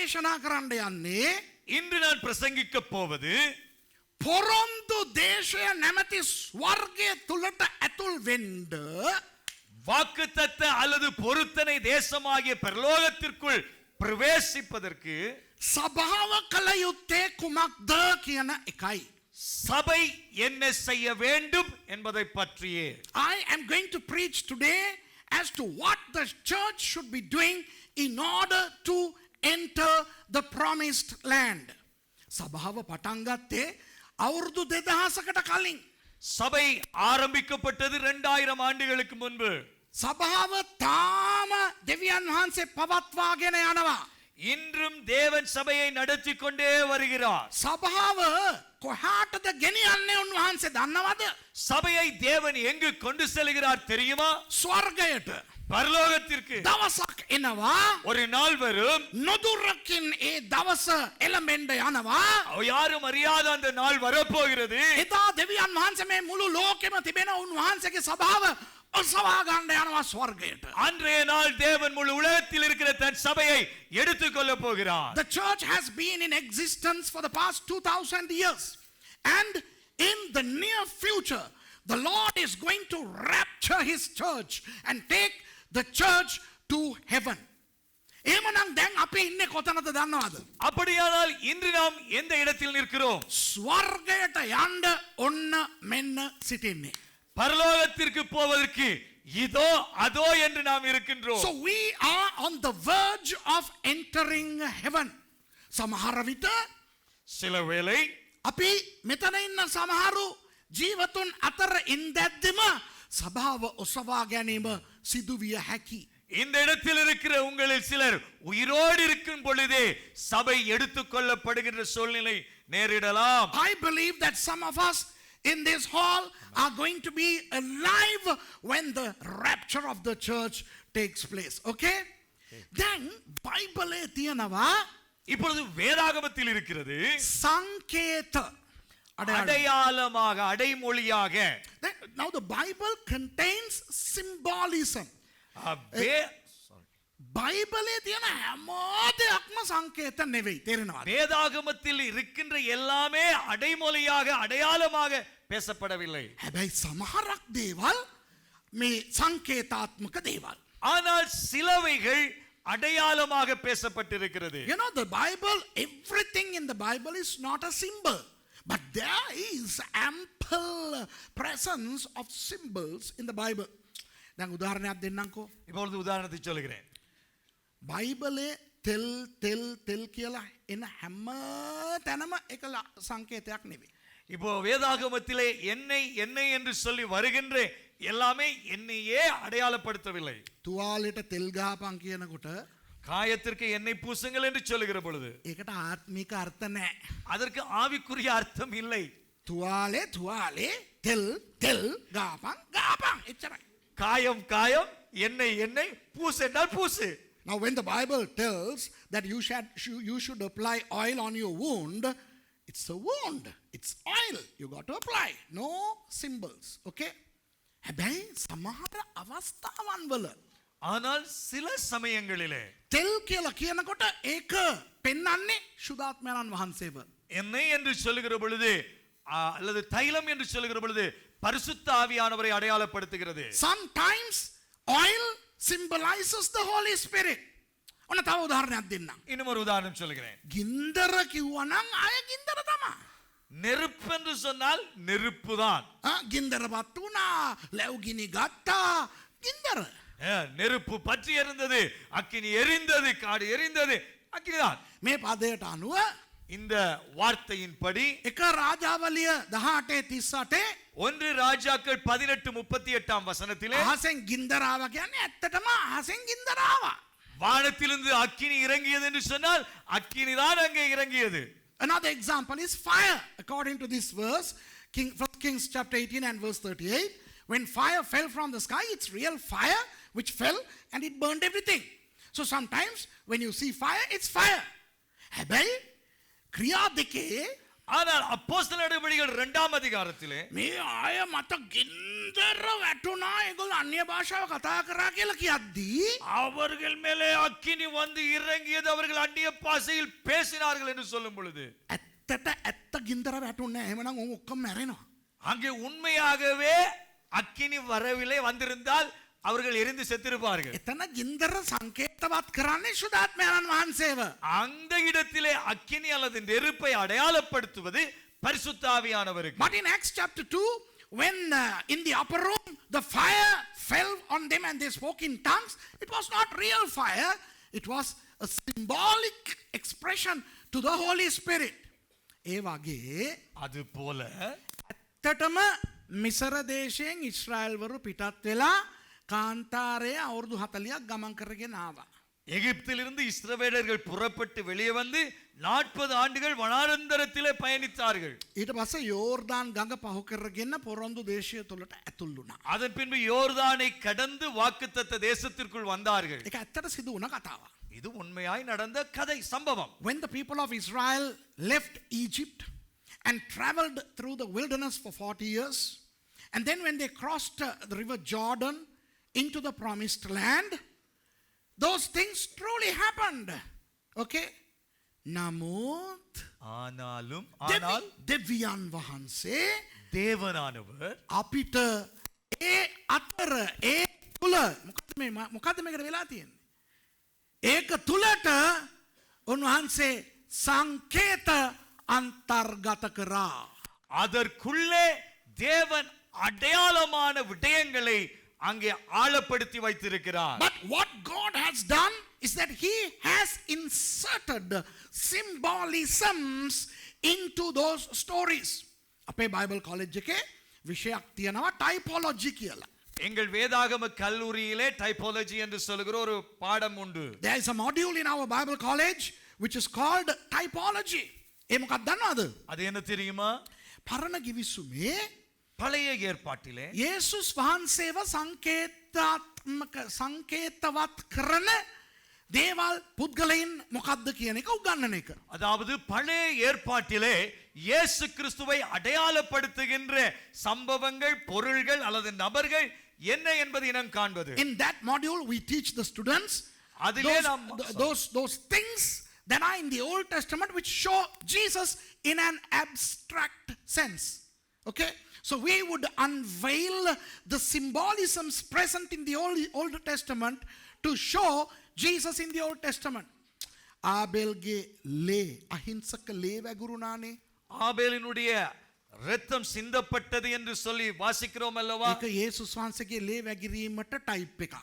දේශනා කරන්න යන්නේ இன்று நான் பிரசங்கிக்க போவது පොරොන්දු දේශය නැමැති ස්වර්ගය තුලට ඇතුල් වෙන්න வாக்குத்தத்த அல்லது பொருத்தனை தேசமாகிய பரலோகத்திற்குள் பிரவேசிப்பதற்கு සභාව කළ යුත්තේ කුමක්ද කියන එකයි. சபை என்ன செய்ய வேண்டும் என்பதை பற்றியே I am going to preach today as to what the church should be doing in order to enter the promised land. සභාව පටන් ගත්තේ අවුරුදු 2000කට කලින්. சபை ஆரம்பிக்கப்பட்டது 2000 ஆண்டுகளுக்கு முன்பு. සභාව තාම දෙවියන් වහන්සේ පවත්වාගෙන යනවා. இன்றும் தேவன் சபையை நடத்தி கொண்டே வருகிறார். සභාව කොහාටද ගෙනියන්නේ උන්වහන්සේ දන්නවද? சபையை தேவன் எங்கு கொண்டு செல்கிறார் தெரியுமா? ස්වර්ගයට. பரலோகத்திற்கு. දවසක් එනවා ஒரு நாள் வரும் නොදුරකින් ඒ දවස එළඹෙන්න යනවා. யாரும் அறியாத அந்த நாள் வரப்போகிறது. එදා දෙවියන් වහන්සේ මේ මුළු ලෝකෙම තිබෙන උන්වහන්සේගේ සභාව ඔසවා ගන්න යනවා ස්වර්ගයට. அன்றைய நாள் தேவன் முழு உலகத்தில் இருக்கிற தன் சபையை எடுத்துக்கொள்ள போகிறார். The church has been in existence for the past 2000 years, and in the near future the Lord is going to rapture his church and take the church to heaven. එහෙමනම් දැන් අපි ඉන්නේ කොතනද දන්නවද? அப்படியானால் இன்று நாம் எந்த இடத்தில் நிற்கிறோம்? ස්වර්ගයට යන්න ඔන්න මෙන්න සිටින්නේ. பரலோகத்திற்கு போவதற்கு இதோ அதோ என்று நாம் இருக்கின்றோம். So we are on the verge of entering heaven. සමහර විට சில வேளை අපි මෙතන ඉන්න සමහරු ජීවතුන් අතර ඉඳද්දිම සභාව ඔසවා ගැනීම සිදු විය හැකි. இந்த இடத்தில் இருக்கிற உங்களில் சிலர் உயிரோடு இருக்கும் பொழுதே சபை எடுத்துக்கொள்ளப்படுகின்ற சூழ்நிலை நேரிடலாம். I believe that some of us in this hall are going to be alive when the rapture of the church takes place. Okay? Then Bible තියනවා இப்பொழுது வேதாகமத்தில் இருக்கிறது සංකේත அடையாளமாக அடைமொழியாக. Now the Bible contains symbolism. බයිබලේ තියෙන හැම දෙයක්ම සංකේත නෙවෙයි. තේරෙනවද? வேதாகமத்தில் இருக்கின்ற எல்லாமே அடைமொழியாக அடையாளமாக பேசப்படவில்லை. හැබැයි සමහරක් දේවල් මේ සංකේතාත්මක දේවල්. ஆனால் சிலவைகள் அடையாளமாக பேசப்பட்டிருக்கிறது. You know, the Bible, everything in the Bible is not a symbol, but there is ample presence of symbols in the Bible. දැන් උදාහරණයක් දෙන්නම්කෝ. இப்பொழுது உதாரணத்தை சொல்கிறேன். බයිබලේ තෙල් කියලා එන හැම තැනම එක සංකේතයක් නෙවෙයි. இப்போ வேதாகமத்திலே எண்ணெய் எண்ணெய் என்று சொல்லி வருகின்ற எல்லாமே எண்ணெயே அடையாளப்படுத்தவில்லை. තුවාලෙට තෙල් ගහපන් කියනකොට காயத்திற்கு எண்ணெய் பூசுங்கள் என்று சொல்லுகிற பொழுது ඒකට ආත්මික අර්ථ නැහැ. அதற்கு ஆவிக்குரிய அர்த்தம் இல்லை. තුවාලේ තෙල් ගහපන් එච්චරයි. காயம் காயம் எண்ணெய் எண்ணெய் பூசு என்றால் பூசு. Now when the Bible tells that you should apply oil on your wound, it's a wound, it's oil you got to apply, no symbols. Okay? හැබැයි සමහර අවස්ථාවන් වල ஆனால் சில சமயங்களிலே තෙල් කියලා කියනකොට ඒක පෙන්වන්නේ සුදාත්මයන්න් වහන්සේව. எண்ணெய் என்று சொல்லுகிற பொழுது அல்லது தைலம் என்று சொல்லுகிற பொழுது பரிசுத்த ஆவியானவரை அடையாளப்படுத்துகிறது. Sometimes oil symbolizes the Holy Spirit. ඔන්න තව උදාහරණයක් දෙන්නම්. இன்னும் ஒரு உதாரணம் சொல்கிறேன். ගින්දර කිව්වනම් අය ගින්දර තමයි. நெருப்பு என்று சொன்னால் நெருப்பு தான். ගින්දරපත් වුණා, ලැබුගිනි ගත්තා, ගින්දර. நெருப்பு பற்றி எரிந்தது, அக்கினி எரிந்தது, காடு எரிந்தது, அக்கினிதான். මේ පදයට අනුව இந்த வார்த்தையின்படி එක රාජාවලිය 18:38 ஒன்று ராஜாக்கள் 18:38 வசனத்திலே අහසෙන් ගින්දරාව කියන්නේ ඇත්තටම අහසෙන් ගින්දරාවා. வானத்திலிருந்து அக்கினி இறங்கியது என்று சொன்னால் அக்கினி தான் அங்கே இறங்கியது. Another example is fire. According to this verse, 1 Kings chapter 18 and verse 38, when fire fell from the sky, it's real fire which fell and it burned everything. So sometimes when you see fire, it's fire. හැබැයි ක්‍රියා දෙකේ ஆனால் அப்போஸ்தலர் நடவடிக்கைகள் அப்போஸ்தலர் 2ஆம் அதிகாரத்திலே මේ අය මත ගින්දර වැටුණා ඒගොල්ලෝ අන්‍ය භාෂාව කතා කරා කියලා කියද්දී அவர்கள் மேலே அக்கினி வந்து இறங்கியது, அவர்கள் அந்நிய பாஷையில் பேசினார்கள் என்று சொல்லும் பொழுது ඇත්තට ඇත්ත ගින්දර වැටුන්නේ නැහැ. එහෙමනම් උන් ඔක්කොම මැරෙනවා. அங்கே உண்மையாகவே அக்கினி வரவில்லை, வந்திருந்தால் அவர்கள் எரிந்து செத்திருப்பார்கள். එතන ගින්දර සංකේතවත් කරන්නේ සුදාත්මයන් වහන්සේව. அந்த இடத்திலே அக்கினி அல்லது நெருப்பை அடையாளப்படுத்துவது பரிசுத்த ஆவியானவருக்கு. But in Acts chapter 2, when in the upper room the fire fell on them and they spoke in tongues, it was not real fire, it was a symbolic expression to the Holy Spirit. ඒ වගේ அது போல ඇත්තටම මිසර දේශයෙන් ඊශ්‍රායල්වරු පිටත් වෙලා කාන්තාරයේ අවුරුදු 40ක් ගමන් කරගෙන ආවා. எகிப்திலிருந்து இஸ்ரவேலர்கள் புறப்பட்டு வெளியே வந்து 40 ஆண்டுகள் வனாந்தரத்திலே பயணித்தார்கள். ඊට පස්සේ යෝර්දාන් ගඟ පහු කරගෙන පොරොන්දු දේශය තුලට ඇතුල් වුණා. அதன் பின்பு யோர்தானை கடந்து வாக்குத்தத்த தேசத்திற்குள் வந்தார்கள். ඒක ඇත්තට සිදු වුණ කතාවක්. இது உண்மையாய் நடந்த கதை சம்பவம். When the people of Israel left Egypt and traveled through the wilderness for 40 years, and then when they crossed the river Jordan into the promised land, those things truly happened. Okay? Namuth ஆனால் දෙවියන් වහන්සේ தேவனானவர் අපිට ඒ අතර ඒ තුල මොකද්ද මේකට වෙලා තියෙන්නේ? ඒක තුලට උන්වහන්සේ සංකේත අන්තර්ගත කරා. அதற்குள்ளே தேவன் அடையாளமான விடயங்களை அங்கே ஆழப்படுத்தி வைத்திருக்கிறார். But what God has done is that he has inserted symbolisms into those stories. අපේ බයිබල් කාලෙජ් එකේ විෂයක් තියෙනවා typology කියලා. எங்கள் வேதாகம கல்லூரியிலே டைபாலஜி என்று சொல்லுகிற ஒரு பாடம் உண்டு. There is a module in our Bible college which is called typology. ඒ මොකක්ද දන්නවද? அது என்ன தெரியுமா? පරණ ගිවිසුමේ பழைய ஏற்பாட்டிலே යේසුස් වහන්සේව සංකේතවත් කරන දේවල් පුද්ගලයන් මොකක්ද කියන එක උගන්වන එක. அதாவது பழைய ஏற்பாட்டிலே இயேசு கிறிஸ்துவை அடையாளப்படுத்துகின்ற சம்பவங்கள், பொருள்கள் அல்லது நபர்கள் என்ன என்பதை இனம் காண்பது. In that module we teach the students those things that are in the Old Testament which show Jesus in an abstract sense. Okay? So we would unveil the symbolisms present in the Old Testament to show Jesus in the Old Testament. ஆபேல்ගේ ලේ අහිංසක ලේ වැගුරුනානේ. ஆபேலினுடைய இரத்தம் சிந்தப்பட்டது என்று சொல்லி வாசிக்கிறோம் அல்லவா? ඒක යේසුස් වහන්සේගේ ලේ වැගිරීමට ටයිප් එකක්.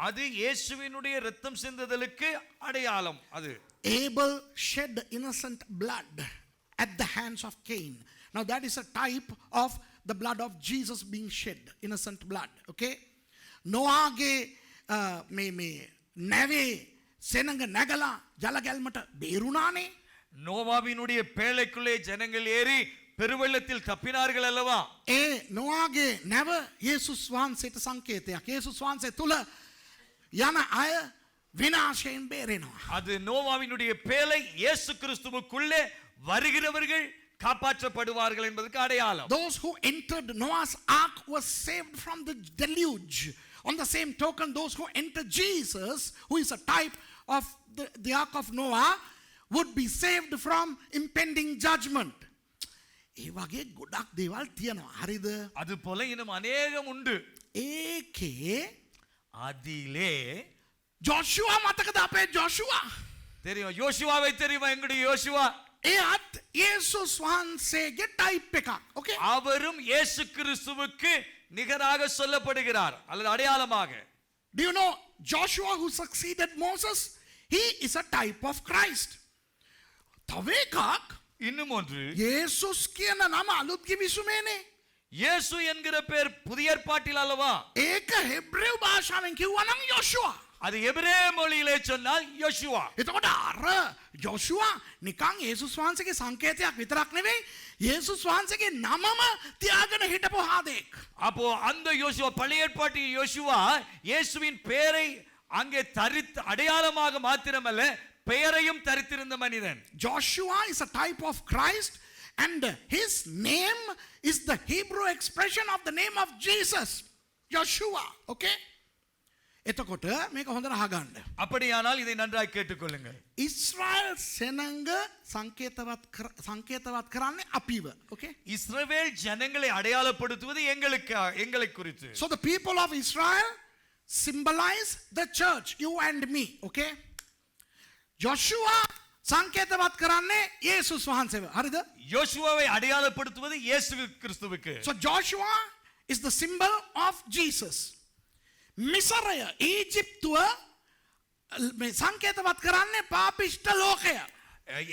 அது இயேசுவினுடைய இரத்தம் சிந்துதலுக்கு அடையாளம். அது Abel shed innocent blood at the hands of Cain. Now that is a type of the blood of Jesus being shed, innocent blood. Okay? නොආගේ මේ නැවේ සෙනඟ නැගලා ජල ගැල්මට බේරුණානේ. நோவாவினுடைய பேழைக்குள்ளே ஜனங்கள் ஏறி பெருவெள்ளத்தில் தப்பினார்கள் அல்லவா? ඒ නොආගේ නැව යේසුස් වහන්සේට සංකේතයක්. යේසුස් වහන්සේ තුල යන අය විනාශයෙන් බේරෙනවා. அது நோவாவினுடைய பேழை இயேசு கிறிஸ்துவுக்குள்ளே வருகிறவர்கள் காப்பாற்றப்படுவார்கள் என்பதற்கு அடையாளம். Those who entered Noah's ark were saved from the deluge. On the same token, those who entered Jesus, who is a type of the ark of Noah, would be saved from impending judgment. ඒ වගේ ගොඩක් දේවල් තියෙනවා. හරිද? அது போல இன்னும் அநேகம் உண்டு. ඒකේ அதிலே ජෝෂුවා මතකද අපේ ජෝෂුවා? தெரியும், யோசுவாவை தெரியுமா? எங்களுடைய யோசுவா එයත් යේසුස් වහන්සේගේ ටයිප් එකක්. Okay? அவரும் இயேசு கிறிஸ்துவுக்கு நிகராக சொல்லப்படுகிறார் அல்லது அடையாளமாக. Do you know Joshua who succeeded Moses? He is a type of Christ. තව එකක් இன்னும் ஒன்று, යේසුස් කියන නම අලුත් කිවිසුමේනේ. இயேசு என்கிற பேர் புதிய ஏற்பாட்டில் அல்லவா? ඒක හෙබ්‍රෙව් භාෂාවෙන් කිව්වා නම් යෝෂුවා. அது எபிரே மொழியிலே சொன்னால் யோசுவா. එතකොට අර යෝෂුවා නිකන් යේසුස් වහන්සේගේ සංකේතයක් විතරක් නෙවෙයි යේසුස් වහන්සේගේ නමම තියාගෙන හිටපු හාදෙක්. அப்போ அந்த யோசுவா, பழைய ஏற்பாட்டில் யோசுவா இயேசுவின் பெயரை அங்கே தரித்து அடையாளமாக மாத்திரமல்ல பெயரையும் தரித்திருந்த மனிதன். Joshua is a type of Christ And his name is the Hebrew expression of the name of Jesus, Joshua. Okay? එතකොට මේක හොඳට අහගන්න. அப்படியானால் இதை நன்றாய் கேட்டுக்கொள்ளுங்கள். ඉස්රායල් සෙනඟ සංකේතවත් කරන්නේ අපිව. Okay? இஸ்ரவேல் ஜனங்களை அடையாளப்படுத்துவது எங்களை குறித்து. So the people of Israel symbolize the church, you and me. Okay? Joshua සංකේතවත් කරන්නේ යේසුස් වහන්සේව. හරිද? யோசுவாவை அடையாளப்படுத்துவது இயேசு கிறிஸ்துவுக்கு. So Joshua is the symbol of Jesus. මිසරය ඊජිප්තුව සංකේතවත් කරන්නේ පාපිෂ්ඨ ලෝකය.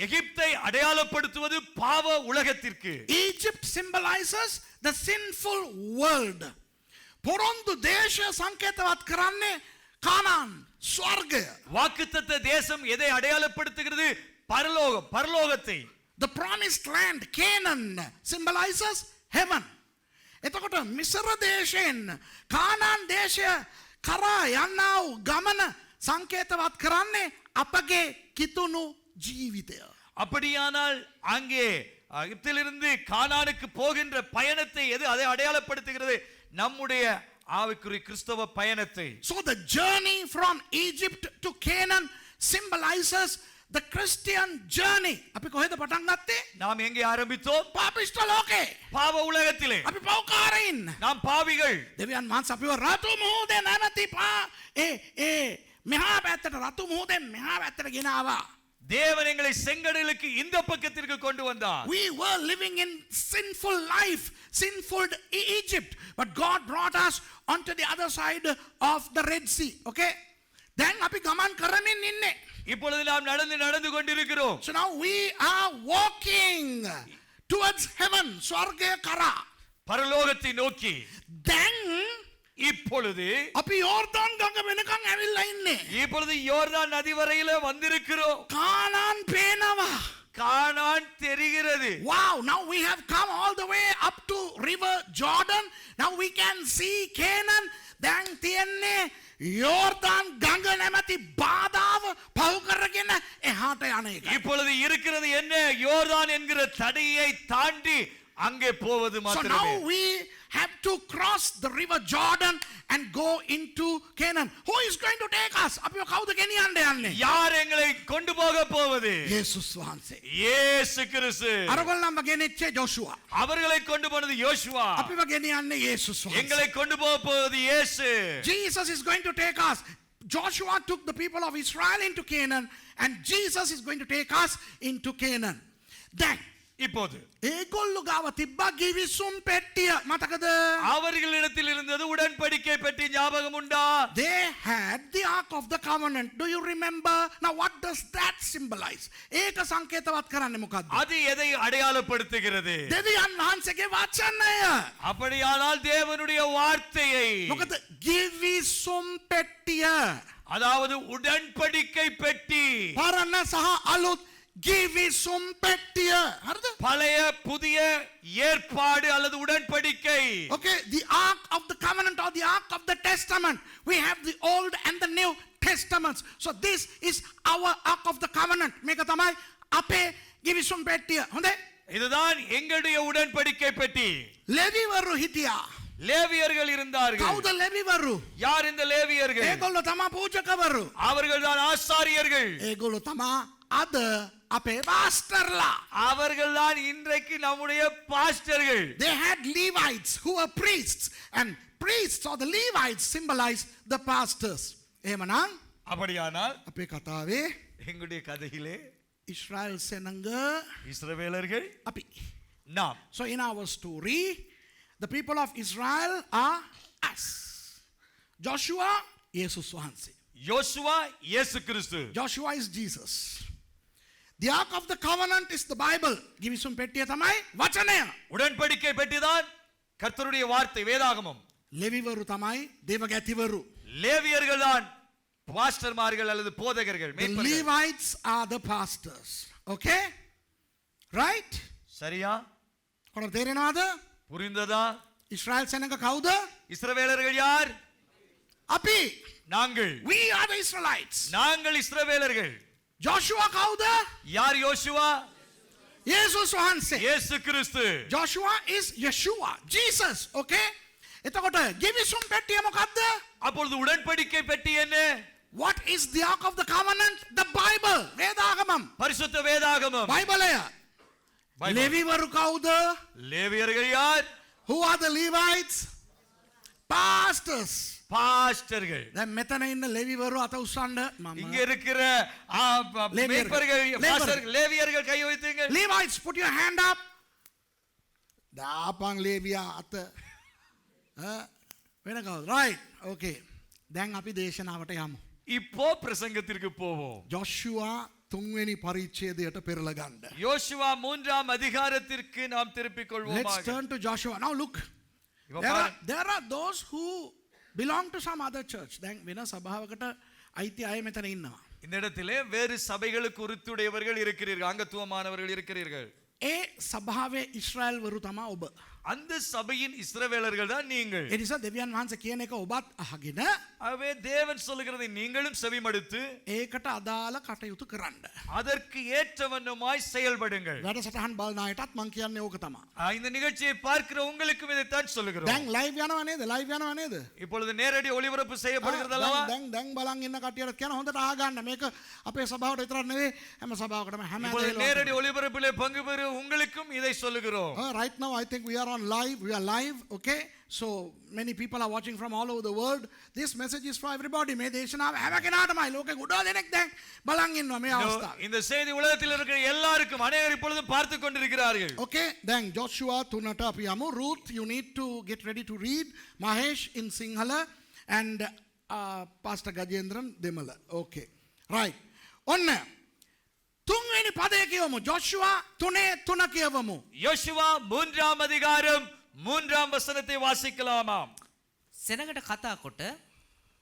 எகிப்தை அடையாளப்படுத்துவது பாவ உலகத்திற்கு. Egypt symbolizes the sinful world. පොරොන්දු දේශය සංකේතවත් කරන්නේ කානාන් ස්වර්ගය. வாக்குத்தத்த தேசம் எதை அடையாளப்படுத்துகிறது? பரலோகத்தை. The promised land, Canaan, symbolizes heaven. එතකොට මිසර දේශයෙන් කානාන් දේශය කරා යන්නා වූ ගමන සංකේතවත් කරන්නේ අපගේ කිතුණු ජීවිතය. அப்படியானால் அங்கே எகிப்திலிருந்து கானானுக்கு போகின்ற பயணத்தை அதை அடையாளப்படுத்துகிறது? நம்முடைய ஆவிக்குரிய கிறிஸ்தவ பயணத்தை. So the journey from Egypt to Canaan symbolizes the Christian journey. අපි කොහෙද පටන් ගත්තේ? நாம் எங்கே ஆரம்பித்தோம்? පාපිෂ්ඨ ලෝකේ. பாவ உலகத்திலே. අපි පව්කාරයින්. நாம் பாவிகள். දෙවියන් වහන්සේ අපිව රතු මුහුදේ නැමැති මෙහා පැත්තට රතු මුහුදෙන් මෙහා පැත්තට ගෙනාවා. தேவன் எங்களை செங்கடலுக்கு இந்த பக்கத்திற்கு கொண்டு வந்தார். We were living in sinful life, sinful Egypt, but God brought us onto the other side of the Red Sea. Okay? දැන් අපි ගමන් කරමින් ඉන්නේ. இப்பொழுது நாம் நடந்து கொண்டிருக்கிறோம். So now we are walking towards heaven, ස්වර්ගය කරා. பரலோகத்தை நோக்கி. දැන් இப்பொழுது අපි යෝර්දාන් ගඟ වෙනකන් ඇවිල්ලා ඉන්නේ. இப்பொழுது யோர்தான் நதி வரையில வந்திருக்கிறோம். කානාන් පේනවා. கானான் தெரிகிறது. Wow, now we have come all the way up to river Jordan. Now we can see Canaan. දැන් තියන්නේ යෝර්දාන් ගඟ නැමැති බාධාව පහු කරගෙන එහාට යන එක. இப்பொழுது இருக்கிறது என்ன? யோர்தான் என்கிற தடையை தாண்டி அங்கே போவது So மாத்திரமே. now we have to cross the river Jordan and go into Canaan. Who is going to take us? අපිව කවුද ගෙනියන්න යන්නේ? யார் எங்களை கொண்டு போக போவது? යේසුස් වහන්සේ. இயேசு கிறிஸ்து. අරගොල්ලන්ව ගෙනෙච්චේ ජෝෂුවා. அவர்களை கொண்டு போனது யோசுவா. අපිව ගෙනියන්නේ යේසුස් වහන්සේ. எங்களை கொண்டு போக போவது இயேசு. Jesus is going to take us. Joshua took the people of Israel into Canaan and Jesus is going to take us into Canaan. Then இப்போது ඒගොල්ලෝ ගාව තිබ්බා ගිවිසුම් පෙට්ටිය මතකද? அவர்களிடத்தில் இருந்தது உடன்படிக்கை பெட்டி. ஞாபகம் உண்டா? They had the Ark of the Covenant. Do you remember? Now what does that symbolize? ඒක සංකේතවත් කරන්නේ මොකද්ද? அது எதை அடையாளப்படுத்துகிறது? දෙවියන් වහන්සේගේ වචනය. அப்படியானால் தேவனுடைய வார்த்தையை. මොකද ගිවිසුම් පෙට්ටිය. அதாவது உடன்படிக்கை பெட்டி. පරණ සහ අලුත් ගිවිසුම් පෙට්ටිය. හරිද? பழைய புதிய ஏற்பாடு அல்லது உடன்படிக்கை. Okay, the Ark of the Covenant or the Ark of the Testament. We have the Old and the New Testaments. So this is our Ark of the Covenant. මේක තමයි අපේ ගිවිසුම් පෙට්ටිය. හොඳේ? இதுதான் எங்களுடைய உடன்படிக்கை பெட்டி. ලෙවිවරු හිටියා. லேவியர்கள் இருந்தார்கள். කවුද ලෙවිවරු? யார் இந்த லேவியர்கள்? ඒගොල්ලෝ තමා පූජකවරු. அவர்கள் தான் ஆசாரியர்கள். ඒගොල්ලෝ තමා අද අපේ පාස්ටර්ලා. அவர்கள் தான் இன்றைக்கு நம்முடைய பாஸ்டர்கள். They had Levites who were priests, and priests or the Levites symbolize the pastors. එහෙමනම් அப்படியானால் අපේ කතාවේ எங்களுடைய கதையிலே ඉස්රායල් සෙනඟ இஸ்ரவேலர்கள் අපි. நாம். So in our story, the people of Israel are us. Joshua, යේසුස් වහන්සේ. யோசுவா இயேசு கிறிஸ்து. Joshua is Jesus. The Ark of the Covenant is the Bible. ගිවිසුම් පෙට්ටිය තමයි වචනය. உடன்படிக்கை பெட்டிதான் கர்த்தருடைய வார்த்தை, வேதாகமம். ලෙවිවරු තමයි දේවගැතිවරු. லேவியர்கள் தான் பாஸ்டர்மார்கள் அல்லது போதகர்கள், The மேய்ப்பர்கள். Levites are the pastors. Okay? Right? சரியா? කොහොමද තේරෙනවද? புரிந்ததா? ඉස්රායල් සෙනඟ කවුද? இஸ்ரவேலர்கள் யார்? අපි. நாங்கள். We are the Israelites. நாங்கள் இஸ்ரவேலர்கள். Joshua කවුද? யார் யோசுவா? යේසුස් වහන්සේ. இயேசு கிறிஸ்து. Joshua is Yeshua, Jesus. Okay? එතකොට ගිවිසුම් පෙට්ටිය මොකද්ද? அப்பொழுது உடன்படிக்கை பெட்டி என்ன? What is the ark of the covenant? The Bible. வேதாகமம். பரிசுத்த வேதாகமம். බයිබලය. Bible. ලෙවිවරු කවුද? லேவியர்கள் யார்? Who are the Levites? Pastors. பாஸ்டர்கள். දැන් මෙතන ඉන්න ලෙවිවරු අත උස්සන්න இங்க මම. இருக்கிற லேவியர்கள். மேய்ப்பர்கள், லேவியர்கள். பாஸ்டர்கள், லேவியர்கள் கை வைத்துங்கள். Levites, put your hand up. දාපන් ලේවියා අත. වෙන කවුද? Right. Okay. දැන් අපි දේශනාවට යමු. இப்போ பிரசங்கத்திற்கு போவோம். Joshua 3 වෙනි පරිච්ඡේදයට පෙරලා ගන්න. யோசுவா 3ஆம் அதிகாரத்திற்கு நாம் திருப்பிக் Let's கொள்வோமாக. turn to Joshua. Now look. இப்ப There பாருங்க. are those who belong to some other church. දැන් වෙන සභාවකට අයිති අය මෙතන ඉන්නවා. இந்த இடத்திலே வேறு சபைகளுக்கு உரித்துடையவர்கள் இருக்கிறீர்கள், அங்கத்துவமானவர்கள் இருக்கிறீர்கள். ඒ සභාවේ ඉස්රායෙල් වරු තමා ඔබ. அந்த சபையின் இஸ்ரவேலர்கள் தான் நீங்கள். ඒ නිසා දෙවියන් වහන්සේ කියන එක ඔබත් අහගෙන ஆகவே தேவன் சொல்லுகிறதை நீங்களும் செவிமடுத்து ඒකට අදාළ කටයුතු කරන්න. அதற்கு ஏற்றவண்ணமாய் செயல்படுங்கள். වැඩසටහන් බලන අයටත් මම කියන්නේ ඕක තමයි. இந்த நிகழ்ச்சியை பார்க்கிற உங்களுக்கும் இதைத்தான் சொல்லுகிறோம். දැන් ලයිව් යනවා නේද? ලයිව් යනවා නේද? இப்பொழுது நேரடி ஒளிபரப்பு செய்யப்படுகிறது அல்லவா? දැන් බලන් ඉන්න කට්ටියට කියන හොඳට අහගන්න. මේක අපේ සභාවට විතරක් නෙවෙයි හැම සභාවකටම හැම இப்பொழுது நேரடி ஒளிபரப்பிலே பங்கு பெறும் உங்களுக்கும் இதை சொல்லுகிறோம். Right now I think we are on live. We are live, okay? So many people are watching from all over the world. This message is for everybody. මේ දේශනාව හැම කෙනාටමයි. ලෝකේ ගොඩාක් දෙනෙක් දැන් බලන් ඉන්නවා මේ අවස්ථාවේ. இந்த செய்தி உலகத்தில் இருக்கிற எல்லாருக்கும் அநேகர் இப்பொழுது பார்த்து கொண்டிருக்கிறார்கள். Okay, then Joshua 3ට අපි යමු. Ruth, you need to get ready to read. Mahesh in Sinhala and Pastor Gajendran Demala. Okay. Right. ඔන්න 3 වෙනි පදය කියවමු. Joshua 3:3 කියවමු. யோசுவா 3ஆம் அதிகாரம் 3ஆம் வசனத்தை வாசிக்கலாமாம். සෙනගට කතා කොට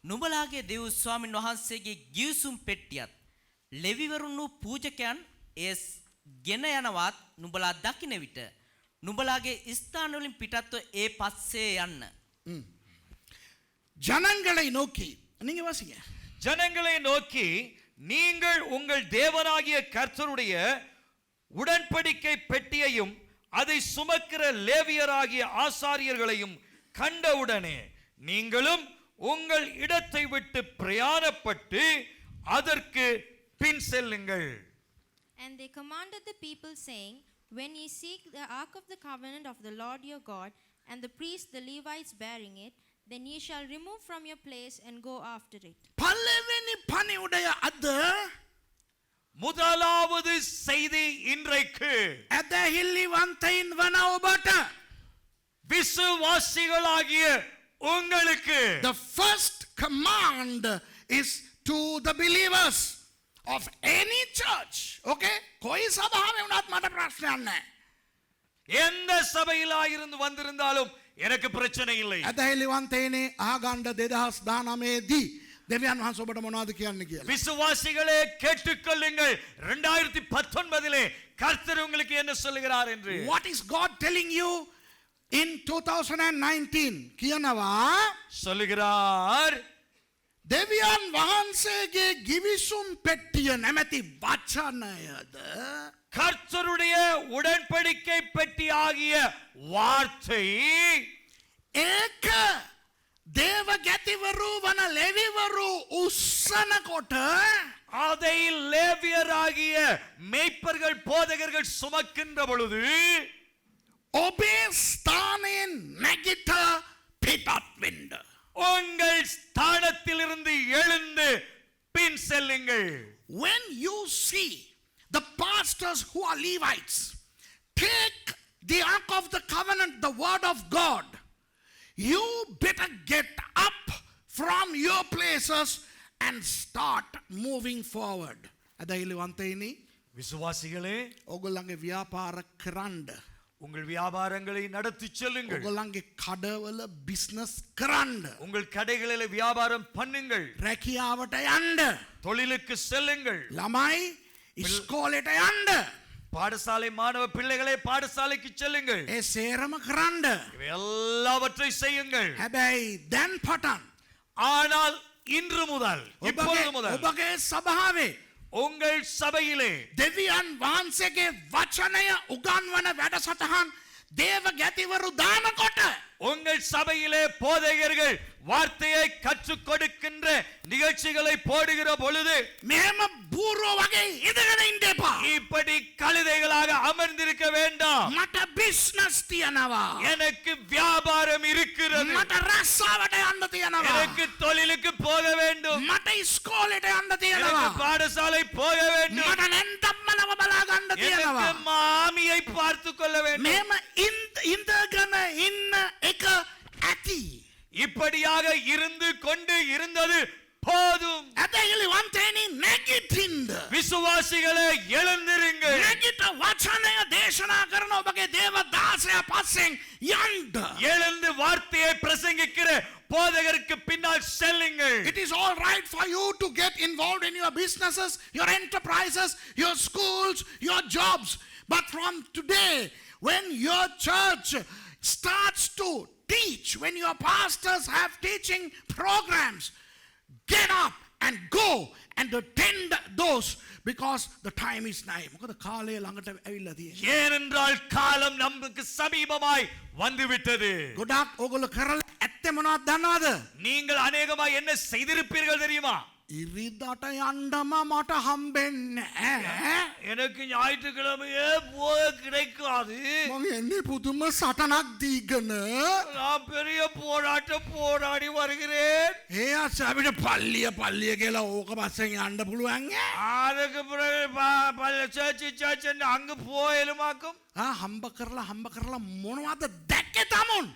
නුඹලාගේ දෙව් ස්වාමින් වහන්සේගේ ගිවිසුම් පෙට්ටියත් ලෙවිවරුන් වූ පූජකයන් එය ගෙන යනවත් නුඹලා දකින විට නුඹලාගේ ස්ථාන වලින් පිටත්ව ඒ පස්සේ යන්න. ஜனங்களை நோக்கி நீங்க வாசிங்க. ஜனங்களை நோக்கி நீங்கள் உங்கள் தேவனாகிய கர்த்தருடைய உடன்படிக்கை பெட்டியையும் அதை சுமக்கிற லேவியராகிய ஆசாரியர்களையும் கண்டவுடனே நீங்களும் உங்கள் இடத்தை விட்டு பிரயாணப்பட்டு அதற்கு பின் செல்லுங்கள். And they commanded the people, saying, when ye seek the ark of the covenant of the Lord your God, and the priests the Levites bearing it, then ye shall remove from your place and go after it. பல்லவனி பணியுடைய அது முதலாவது செய்தி இன்றைக்கு ඇදහිල්ලිවන්තයින් වන ඔබට விசுவாசிகளாகிய உங்களுக்கு the first command is to the believers of any church. Okay? කොයි සභාවේ වුණත් මට ප්‍රශ්නයක් නැහැ. எந்த சபையிலாயிருந்து வந்திருந்தாலும் எனக்கு பிரச்சனை இல்லை. ඇදහිල්ලිවන්තයිනේ අහගන්න 2019 දී දෙවියන් වහන්සේ ඔබට මොනවද කියන්නේ කියලා. விசுவாசிகளே கேட்டுக்கொள்ளுங்கள், 2019 கர்த்தர் உங்களுக்கு என்ன சொல்லுகிறார் என்று. What is God telling you in 2019? කියනවා சொல்லுகிறார், දෙවියන් වහන්සේගේ ගිවිසුම් පෙට්ටිය නැමැති වචනයද கர்த்தருடைய உடன்படிக்கை பெட்டி ஆகிய வார்த்தை ඒක දේව ගැතිවරු වන ලෙවිවරු උස්සනකොට அதை லேவியராகிய மேய்ப்பர்கள் போதகர்கள் சுமக்கின்ற பொழுது ඔබේ ස්ථානයෙන් නැගිට පිටත් වෙන්න. உங்கள் ஸ்தானத்திலிருந்து எழுந்து பின் செல்லுங்கள். When you see the pastors who are Levites take the ark of the covenant, the word of God, you better get up from your places and start moving forward. ඇදහිලිවන්තයිනි விசுவாசிகளே, ඔගොල්ලන්ගේ ව්‍යාපාර කරන්න. உங்கள் வியாபாரங்களை நடத்தி செல்லுங்கள். ඔගොල්ලන්ගේ කඩවල බිස්නස් කරන්න. உங்கள் கடைகளில் வியாபாரம் பண்ணுங்கள். රැකියාවට යන්න. தொழிலுக்கு செல்லுங்கள். ළමයි ඉස්කෝලේට යන්න. பாடசாலை மாணவ பிள்ளைகளே பாடசாலைக்கு செல்லுங்கள். ඒ සේරම කරන්න. இவை எல்லாவற்றை செய்யுங்கள். හැබැයි දැන් පටන් ஆனால் இன்று முதல், இப்பொழுது முதல் ඔබගේ සභාවේ உங்கள் சபையிலே දෙවියන් වහන්සේගේ වචනය උගන්වන වැඩසටහන් දේව ගැතිවරු දානකොට உங்கள் சபையிலே போதகர்கள் வார்த்தையை கற்றுக் கொடுக்கின்ற நிகழ்ச்சிகளை போடுகிற பொழுது මෙහෙම බූරෝ වගේ ඉඳගෙන ඉන්න එපා. இப்படி கழுதைகளாக அமர்ந்திருக்க வேண்டாம். මට බිස්නස් තියනවා. எனக்கு வியாபாரம் இருக்கிறது, මට රස්සාවට යන්න තියනවා. எனக்கு தொழிலுக்கு போக வேண்டும், මට ඉස්කෝලේට යන්න எனக்கு තියනවා. பாடசாலை போக வேண்டும், මට නැන්දම්මලව බලා ගන්න තියනවා. எனக்கு மாமியை பார்த்து கொள்ள வேண்டும். මෙහෙම ඉඳගෙන ඉන්න එක ඇති. இப்படியாக இருந்து கொண்டு இருந்தது போதும். ඇදහිලි වන්තේනි නැගිටින්න. விசுவாசிகளே எழுந்திருங்கள். නැගිට වචනය දේශනා කරන ඔබගේ දේව දාසයා පස්සෙන් යන්න. எழுந்து வார்த்தையை பிரசங்கிக்கிற போதகருக்கு பின்னால் செல்லுங்கள். It is all right for you to get involved in your businesses, your enterprises, your schools, your jobs. But from today, when your church starts to teach, when your pastors have teaching programs, get up and go and attend those because the time is nigh. මොකද කාලය ළඟට ඇවිල්ලා තියෙන්නේ. ஏனென்றால் காலம் நமக்கு சமீபமாய் வந்துவிட்டது. ගොඩාක් ඕගොල්ලෝ කරලා ඇත්තේ මොනවද දන්නවද? நீங்கள் அநேகமாக என்ன செய்திருப்பீர்கள் தெரியுமா? ඉරිදාට යන්නම මට හම්බෙන්නේ නැහැ. எனக்கு ஞாயிற்றுக்கிழமையே போக கிடைக்காது. මම එන්නේ පුදුම සටනක් දීගෙන. நான் பெரிய போராட்டம் போராடி வருகிறேன். ඒ අපිට පල්ලිය කියලා ඕක පස්සෙන් යන්න පුළුවන් ඈ. அதுக்கு பிறகு சர்ச் அங்க போயலுமாக்கும். හම්බ කරලා මොනවද දැක්කේ තමුන්?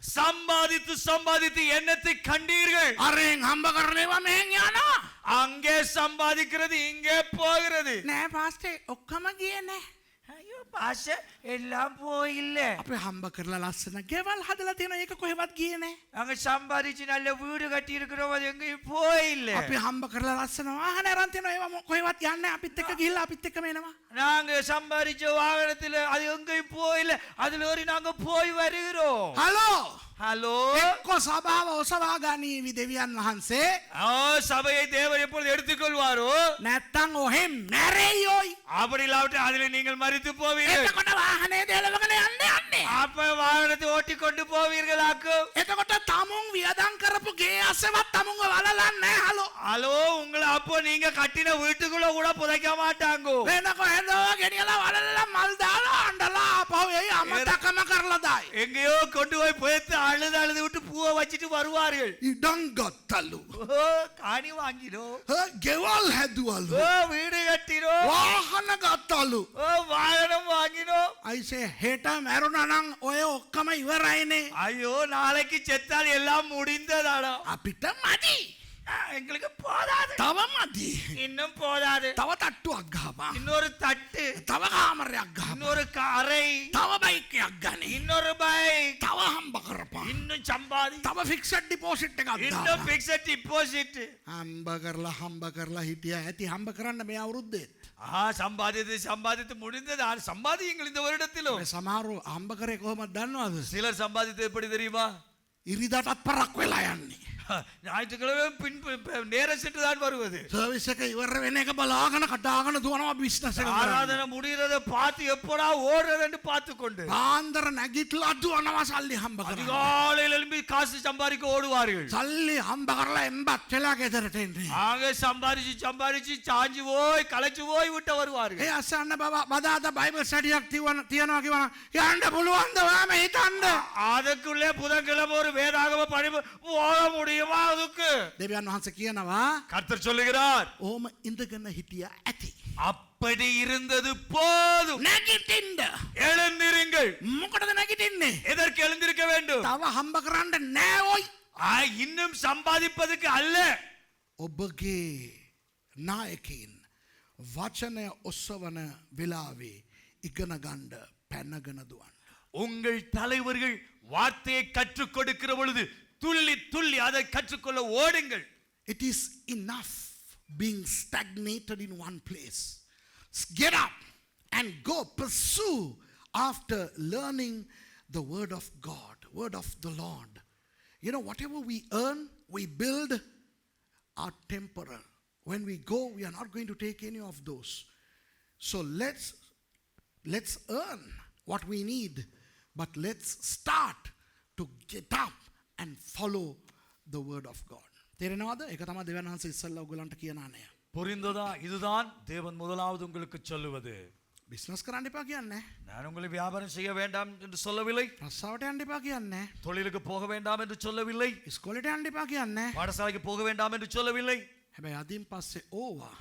சம்பாதித்து சம்பாதித்து என்னத்தை கண்டீர்கள்? අරෙන් හම්බ කරලේවා මෙහෙන් යනවා. அங்கே சம்பாதிக்கிறது இங்கே போகிறது. නෑ පාස්ටර් ඔක්කොම ගියේ නෑ. ஐயோ பாஷ எல்லாம் போயில்ல. අපි හම්බ කරලා ලස්සන ගෙවල් හදලා තියෙනවා ඒක කොහෙවත් ගියේ නෑ. அங்க சம்பாதிச்சு நல்ல வீடு கட்டி இருக்கிறோம் அது எங்கேயும் போயில்ல. අපි හම්බ කරලා ලස්සන වාහන අරන් තියෙනවා ඒවා කොහෙවත් යන්නේ නැහැ. අපිත් එක්ක ගිහිල්ලා අපිත් එක්කම එනවා. நாங்க சம்பாதிச்ச வாகனத்துல அது எங்கேயும் போயில்ல. அதுல ஒரு நாங்க போய் வருகிறோம். හලෝ ஹலோ එක්ක සභාව ඔසවා ගනීවි දෙවියන් වහන්සේ. சபையை தேவன் எப்பொழுது எடுத்துக்கொள்வாரோ නැත්තම් ඔහෙ මැරෙයියෝයි. அப்படி இல்லாவிட்டு அதில் நீங்கள் மரித்து போவீர்கள். එතකොට වාහනේ දේලවගෙන යන්නේ. அப்ப வாகனத்தை ஓட்டி கொண்டு போவீர்களாக்கும். එතකොට තමුන් වියදම් කරපු ගේ අස්සෙවත් තමුන්ව වලලන්නේ නැහැ. හලෝ ஹலோ உங்களை அப்போ நீங்க கட்டின வீட்டுக்குள்ள கூட புதைக்க மாட்டாங்க. වෙන කොහෙන්ද ගෙනියලා වලලලා මල් දාලා අඬලා ආපහු එයි අමතකම කරලා දායි. எங்கேயோ கொண்டு போய் புதைத்து அழுது அழுது விட்டு பூவை வச்சிட்டு வருவார்கள். ඉඩම් ගත්තලු. காணி வாங்கினோ, ගෙවල් හැදුවලු. வீடு கட்டினோ, වාහන ගත්තලු. வாகனம் வாங்கினோ. අයිසේ හෙට මැරුණා නම් ඔය ඔක්කොම ඉවරයිනේ. ஐயோ நாளைக்கு செத்தால் எல்லாம் முடிந்ததாடா. අපිට මදි. எங்களுக்கு போதாது, තව මදි. இன்னும் போதாது. තව තට්ටුවක් ගහපන්. இன்னொரு தட்டு, තව කාමරයක් ගහපන්. இன்னொரு அறை, තව බයික් එකක් ගනි. இன்னொரு பைக், තව හම්බ කරපන්. இன்னும் சம்பாதி, තව ෆික්සඩ් ඩිපොසිට් එකක් இன்னும் දාපන්. Fixed deposit. හම්බ කරලා හිටියා ඇති හම්බ කරන්න මේ අවුරුද්දේ. சம்பாதித்து சம்பாதித்து முடிந்தது. சம்பாதியுங்கள் இந்த வருடத்திலும். මේ සමහරව හම්බ කරේ කොහොමද දන්නවද? சிலர் சம்பாதித்து எப்படி தெரியுமா? ඉරිදාටත් පරක් වෙලා යන්නේ. ஞாயிற்றுக்கிழமை பின் நேரம் சென்று தான் வருவது. සර්විස් එක ඉවර වෙන එක බලාගෙන කඩාගෙන දුවනවා බිස්නස් එක. ஆராதனை முடிகிறத பார்த்து எப்படா ஓடுறதுன்னு பார்த்து கொண்டு පාන්දර නැගිටලා දුවනවා සල්ලි හම්බ කරන්න. அதிகாலையில் எழும்பி காசு சம்பாதிக்க ஓடுவார்கள். සල්ලි හම්බ කරලා එම්බත් වෙලා ගෙදරට එන්නේ. ஆக சம்பாதிச்சு சம்பாதிச்சு சாஞ்சு போய் களைச்சு போய் விட்டு வருவார்கள். ඒ අසන්න බදාද බයිබල් ස්ටඩියක් තියනවා කිව්වනම් යන්න පුළුවන්ද ඔයාම හිතන්න. அதுக்குள்ளே புதன்கிழமை ஒரு வேதாகம படிப்பு போக முடியுமா? அதுக்கு දෙවියන් වහන්සේ කියනවා கர்த்தர் சொல்லுகிறார், ඕම ඉඳගෙන හිටියා ඇති. அப்படி இருந்தது போதும். නැගිටින්න. எழுந்திருங்கள். මොකටද නැගිටින්නේ? எதற்கு எழுந்திருக்க வேண்டும்? තව හම්බ කරන්න නෑ ඔයි. இன்னும் சம்பாதிப்பதற்கு அல்ல. ඔබගේ නායකයින් වචනය ඔස්සවන වෙලාවේ ඉගෙන ගන්න පැනගෙන දුවන්න. உங்கள் தலைவர்கள் வார்த்தையை கற்றுக் கொடுக்கிற பொழுது துள்ளி துள்ளி அதை கற்றுக்கொள்ள ஓடுங்கள். It is enough being stagnated in one place. Get up and go pursue after learning the word of God, word of the Lord. You know, whatever we earn, we build are temporal. when we go, we are not going to take any of those. So let's earn what we need, but let's start to get up and follow the word of God. තේරෙනවද? ඒක තමයි දෙවියන් වහන්සේ ඉස්සල්ලා ඔයගලන්ට කියන අනය. புரிந்ததா? இதுதான் தேவன் முதலாவது உங்களுக்கு சொல்லுவது. බිස්නස් කරන්න එපා කියන්නේ. நான் உங்களை வியாபாரம் செய்ய வேண்டாம் என்று சொல்லவில்லை. රස්සාවට යන්න එපා කියන්නේ. தொழிலுக்கு போக வேண்டாம் என்று சொல்லவில்லை. ඉස්කෝලේට යන්න එපා කියන්නේ. பாடசாலைக்கு போக வேண்டாம் என்று சொல்லவில்லை. හැබැයි අදින් පස්සේ ඕවා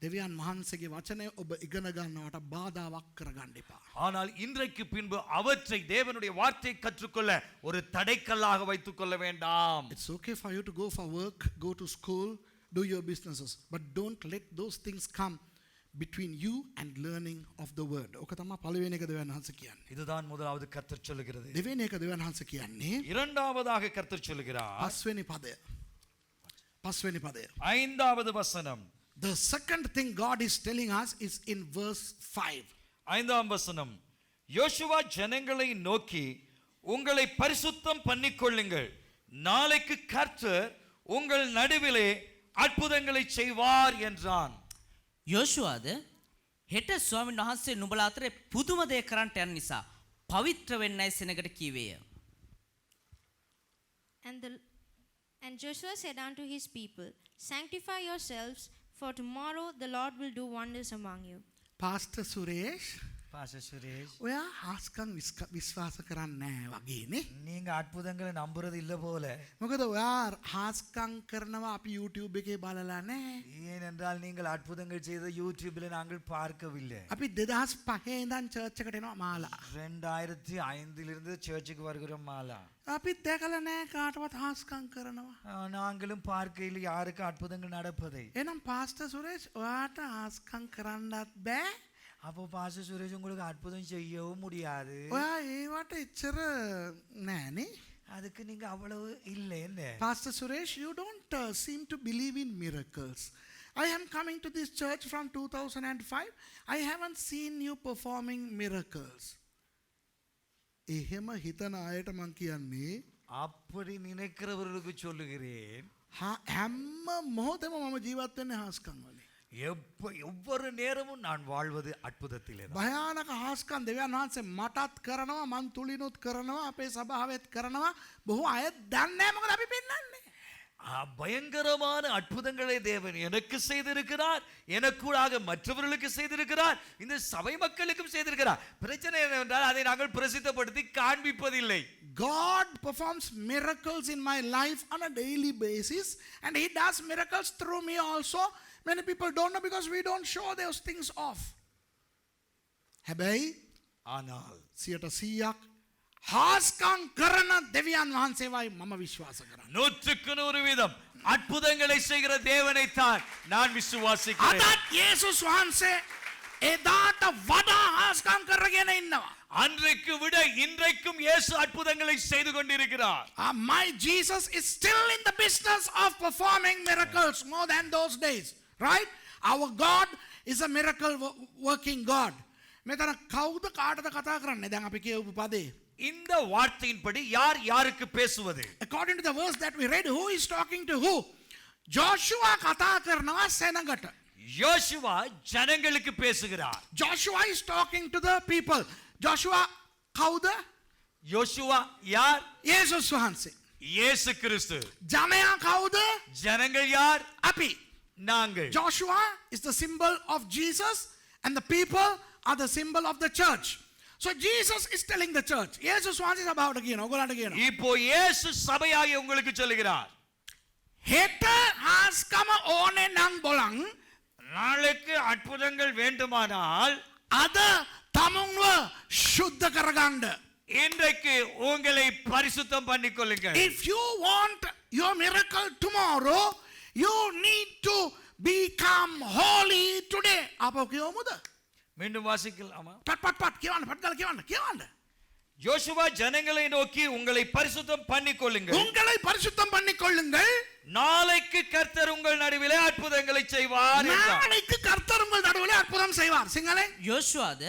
දෙවියන් වහන්සේගේ වචනය ඔබ ඉගෙන ගන්නවට බාධාවක් කරගන්න එපා. ஆனால் இன்றைக்கு பின்பு அவற்றை தேவனுடைய வார்த்தை கற்றுக்கொள்ள ஒரு தடைக்கல்லாக வைத்துக் கொள்ள வேண்டாம். It's okay for you to go for work, go to school, do your businesses, but don't let those things come between you and learning of the word. ඔක තමයි පළවෙනි එක දෙවියන් වහන්සේ කියන්නේ. இதுதான் முதலாவது கர்த்தர் சொல்லுகிறது. දෙවෙනි එක දෙවියන් වහන්සේ කියන්නේ இரண்டாவதாக கர்த்தர் சொல்லுகிறார். පස්වෙනි පදය. පස්වෙනි පදය. ஐந்தாவது வசனம். The second thing God is telling us is in verse 5. ஐந்தாம் வசனம். யோசுவா ஜனங்களை நோக்கி உங்களை பரிசுத்தம் பண்ணிக்கொள்ளுங்கள், நாளைக்கு கர்த்தர் உங்கள் நடுவிலே அற்புதங்களை செய்வார் என்றான். යෝෂුවාද හෙට ස්වාමීන් වහන්සේ නුඹලා අතරේ පුදුම දේ කරන්නට යන නිසා පවිත්‍ර වෙන්නයි සෙනඟට කීවේය. And Joshua said unto his people, Sanctify yourselves, for tomorrow the Lord will do wonders among you. Pastor Suresh, pastor Suresh, ඔයා හාස්කම් විශ්වාස කරන්නේ නැහැ වගේනේ. நீங்க அற்புதங்களை நம்புறது இல்ல போல. මොකද ඔයා හාස්කම් කරනවා අපි YouTube එකේ බලලා නැහැ. ஏனென்றால் நீங்கள் அற்புதங்கள் செய்த யூடியூப்ல நாங்கள் பார்க்கவில்லை. අපි 2005 ඉඳන් church එකට එනවා මාලා. 2005 இருந்து சர்ச்சுக்கு வருகிறோம் மாலா. අපි දැකලා නැහැ කාටවත් හාස්කම් කරනවා. நாங்களும் பார்க்கையில் யாருக்கு அற்புதங்கள் நடப்பதை. එහෙනම් පාස්ටර් සුරේෂ් ඔයාට හාස්කම් කරන්නත් බෑ. அப்போ பாஸ்டர் சுரேஷ் உங்களுக்கு அற்புதம் செய்யவும் முடியாது. ඔයා ඒවට එච්චර නෑනේ. அதுக்கு நீங்க அவ்வளவு இல்லை என்ன. Pastor Suresh, you don't seem to believe in miracles. I am coming to this church from 2005. I haven't seen you performing miracles. එහෙම හිතන අයට මං කියන්නේ அப்படி நினைக்கிறவர்களுக்கு சொல்லுகிறேன், හැම මොහොතෙම මම ජීවත් වෙන්නේ හාස්කම් වලින්. ஒவ்வொரு நேரமும் நான் வாழ்வது அற்புதத்திலே. භයානක හාස්කම් දෙවියන් වහන්සේ මටත් කරනවා, මං තුලිනුත් කරනවා, අපේ සභාවෙත් කරනවා. බොහෝ අය දන්නේ නැහැ මොකද අපි පෙන්වන්නේ. பயங்கரமான அற்புதங்களை தேவன் எனக்கு செய்திருக்கிறார், எனக்கூடாக மற்றவர்களுக்கு செய்திருக்கிறார், இந்த சபை மக்களுக்கும் செய்திருக்கிறார். பிரச்சனை என்னவென்றால் அதை நாங்கள் பிரசித்தப்படுத்தி காண்பிப்பதில்லை. God performs miracles in my life on a daily basis, and he does miracles through me also. Many people don't know because we don't show those things off. හැබැයි ஆனால் 100% හාස්කම් කරන දෙවියන් වහන්සේවයි මම විශ්වාස කරන්නේ. 100% அற்புதங்களை செய்கிற தேவனை தான் நான் விசுவாசிக்கிறேன். අදත් යේසුස් වහන්සේ එදාට වඩා හාස්කම් කරගෙන ඉන්නවා. அன்றைக்கு விட இன்றைக்கும் இயேசு அற்புதங்களை செய்து கொண்டிருக்கிறார். My Jesus is still in the business of performing miracles more than those days. Right? Our God is a miracle working God. මෙතන කවුද කාටද කතා කරන්නේ? දැන් අපි කියපු පදේ. இந்த வார்த்தையின்படி யார் யாருக்கு பேசுவது? According to the verse that we read, who is talking to who? Joshua කතා කරනවා සෙනඟට. யோசுவா ஜனங்களுக்கு பேசுகிறார். Joshua is talking to the people. Joshua කවුද? யோசுவா யார்? යේසුස් වහන්සේ. இயேசு கிறிஸ்து. ජනයා කවුද? ஜனங்கள் யார்? අපි. நாங்கள். Joshua is the symbol of Jesus and the people are the symbol of the church. So Jesus is telling the church. Jesus wants about again. இப்போ இயேசு சபையாகிய உங்களுக்கு சொல்லுகிறார். හෙට හාස්කම ඕනේ නම් බලන් நாளைக்கு அற்புதங்கள் வேண்டுமானால் අද තමුන්ව සුද්ධ කරගන්න. இன்றைக்கு உங்களை பரிசுத்தம் பண்ணிக்கொள்ளுங்கள். If you want your miracle tomorrow, you need to become holy today. අපෝ කියමුද? மீண்டும் வாசிக்கலாமா? පට් කියවන්න කියවන්න. யோசுவா ஜனங்களை நோக்கி உங்களை பரிசுத்தம் பண்ணிக்கொள்ளுங்கள். உங்களை பரிசுத்தம் பண்ணிக்கொள்ளுங்கள். நாளைக்கு கர்த்தர் உங்கள் நடுவிலே அற்புதங்களை செய்வார் என்றார். நாளைக்கு கர்த்தர் உங்கள் நடுவிலே அற்புதம் செய்வார். සිංහලෙන් යෝෂුවාද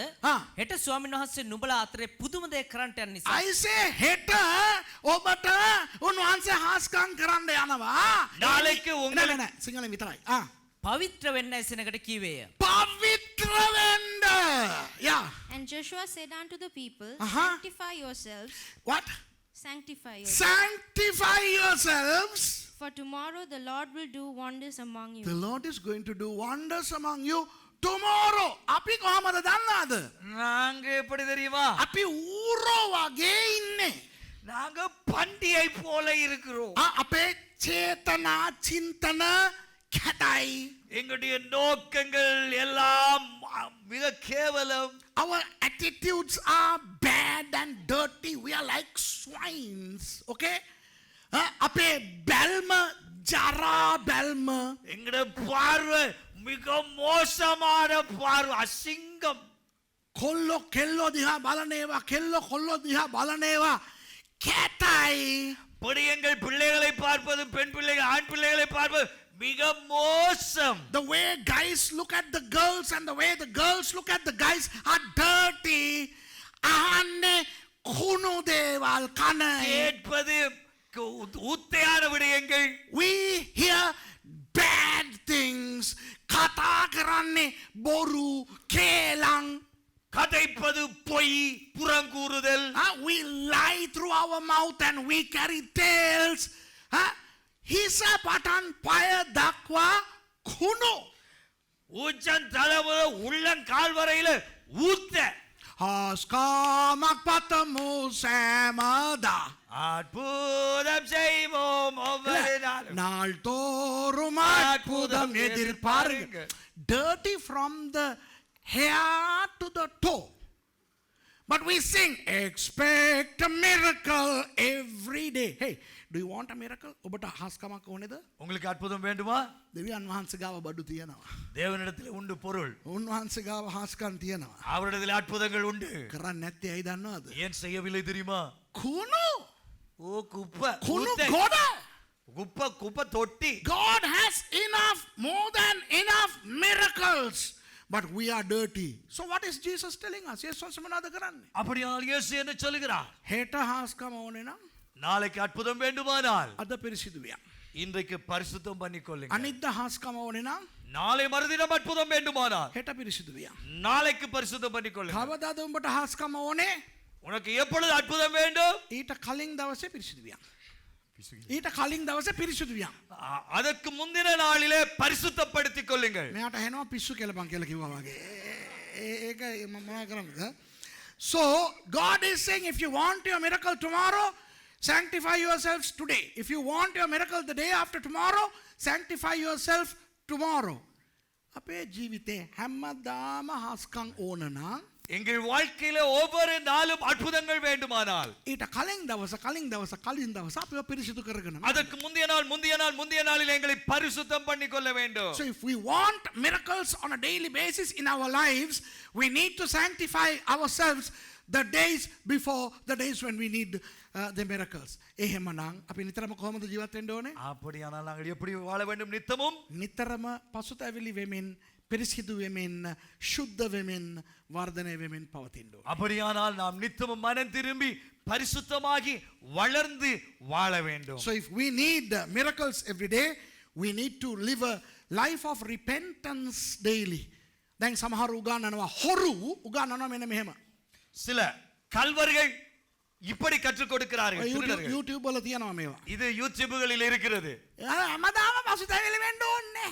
හෙට ස්වාමීන් වහන්සේ නුඹලා අතරේ පුදුම දේ කරන්නට යන නිසා I say හෙට ඔබට උන්වහන්සේ හාස්කම් කරන්න යනවා. நாளைக்கு உங்களை නෑ සිංහලෙන් විතරයි. පවිත්‍ර වෙන්න ඇසෙනකට කීවේය. Pavitra venda. Yeah. And Joshua said unto the people, Uh-huh. Sanctify yourselves, What? sanctify yourselves. Sanctify yourselves. For tomorrow the Lord will do wonders among you. The Lord is going to do wonders among you tomorrow. අපි කොහමද දන්නවද? நாங்க எப்படி தெரியுமா? අපි ඌරෝ වගේ ඉන්නේ. நாங்க பண்டிகை போல இருக்கிறோம். අපේ චේතනා චින්තන කැතයි. எங்களுடைய நோக்கங்கள் எல்லாம் மிக கேவலம். Our attitudes are bad and dirty. We are like swines. Okay? අපේ බැල්ම ජරා බැල්ම. எங்களுடைய பார்வை மிக மோசமான பார்வை, அசிங்கம். කොල්ලෝ කෙල්ලෝ දිහා බලනේවා කෙල්ලෝ කොල්ලෝ දිහා බලනේවා කැතයි. படியங்கள் பிள்ளைகளை பார்ப்பதும் பெண் பிள்ளைகள் ஆண் பிள்ளைகளை பார்ப்பது மிக மோசம். The way guys look at the girls and the way the girls look at the guys are dirty. අහන්නේ කුණු දේවල් කන. கேட்பது ஊத்தையான விடயங்கள். We hear bad things. කතා කරන්නේ බොරු කේලම්. கதைப்பது பொய், புறங்கூறுதல். We lie through our mouth and we carry tails. Hisa patan paya dakwa kuno. உச்சம் தலைமுத உள்ளங்கால் வரையில ஊத்த. Haskamak patamu samada. அற்புதம் செய்வோம் ஒவ்வொரு நாளும். நாள் தோறும் அற்புதம் எதிர்பாருங்க. Dirty from the hair to the toe. But we sing, expect a miracle every day. Hey, do you want a miracle? ඔබට හාස්කමක් ඕනේද? உங்களுக்கு அற்புதம் வேண்டுமா? දෙවියන් වහන්සේ ගාව බඩු තියෙනවා. தேவனிடத்தில் உண்டு பொருள். උන්වහන්සේ ගාව හාස්කම් තියෙනවා. அவரிடத்தில் அற்புதங்கள் உண்டு. කරන්නේ නැත්තේ ඇයි දන්නවද? ஏன் செய்யவில்லை தெரியுமா? කුණු. ஓ குப்பை. කුණු ஊத்தை. ගොඩ. குப்பை தொட்டி. God has enough, more than enough miracles. But we are dirty. So what is Jesus telling us? යේසුස් මොනවද කරන්නේ? அப்படியானால் இயேசு என்ன சொல்லுகிறார்? හෙට හාස්කම ඕනේ නම් நாளைக்கு அற்புதம் வேண்டுமானால் අද පිරිසිදු වියන්. இன்றைக்கு பரிசுத்தம் பண்ணிக்கொள்ளுங்க. අනිද්දා හාස්කම ඕනේ නම් நாளை மறுதினம் அற்புதம் வேண்டுமானால் හෙට පිරිසිදු වියන්. நாளைக்கு பரிசுத்தம் பண்ணிக்கொள்ளுங்க. කවදාද උඹට හාස්කම ඕනේ? உனக்கு எப்பொழுது அற்புதம் வேண்டும்? ඊට කලින් දවසේ පිරිසිදු වියන්. ඊට කලින් දවසේ පිරිසිදු වියන්. அதற்கு முந்தின நாளிலே பரிசுத்தப்படுத்திக் கொள்ளுங்கள். මෙයාට ඇහෙනවා පිස්සු කෙලපන් කියලා කිව්වා වගේ. ඒක මොනවා කරන්නද? So God is saying, if you want your miracle tomorrow, sanctify yourselves today. If you want your miracle the day after tomorrow, sanctify yourself tomorrow. අපේ ජීවිතේ හැමදාම හස්කම් ඕන නම් எங்கள் வாழ்க்கையில ஒவ்வொரு நாளும் அற்புதங்கள் வேண்டுமானால் ඊට කලින් දවස අපිව පිරිසිදු කරගෙන. அதற்கு முந்திய நாளில் எங்களை பரிசுத்தம் பண்ணிக்கொள்ள வேண்டும். So if we want miracles on a daily basis in our lives, we need to sanctify ourselves the days before the days when we need the miracles. එහෙමනම් අපි නිතරම කොහොමද ජීවත් වෙන්න ඕනේ? அப்படியானால் நாங்கள் எப்படி வாழ வேண்டும்? நித்தமும் නිතරම පසුතැවිලි වෙමින්, පිරිසිදු වෙමින්, ශුද්ධ වෙමින්, වර්ධනය වෙමින් පවතින්න ඕනේ. அப்படியானால் நாம் நித்தமும் மனம் திரும்பி பரிசுத்தமாகி வளர்ந்து வாழ வேண்டும். So if we need miracles every day, we need to live a life of repentance daily. දැන් සමහර උගන්වනවා හොරු උගන්වනවා මෙන්න මෙහෙම. சில கல்வர்கள் இப்படி கற்றுக் கொடுக்கிறார்கள். திருடர்கள். YouTube වල තියනවා මේවා. இது யூடியூப்களில் இருக்கிறது. හැමදාම පසුතැවිලි වෙන්න ඕනේ.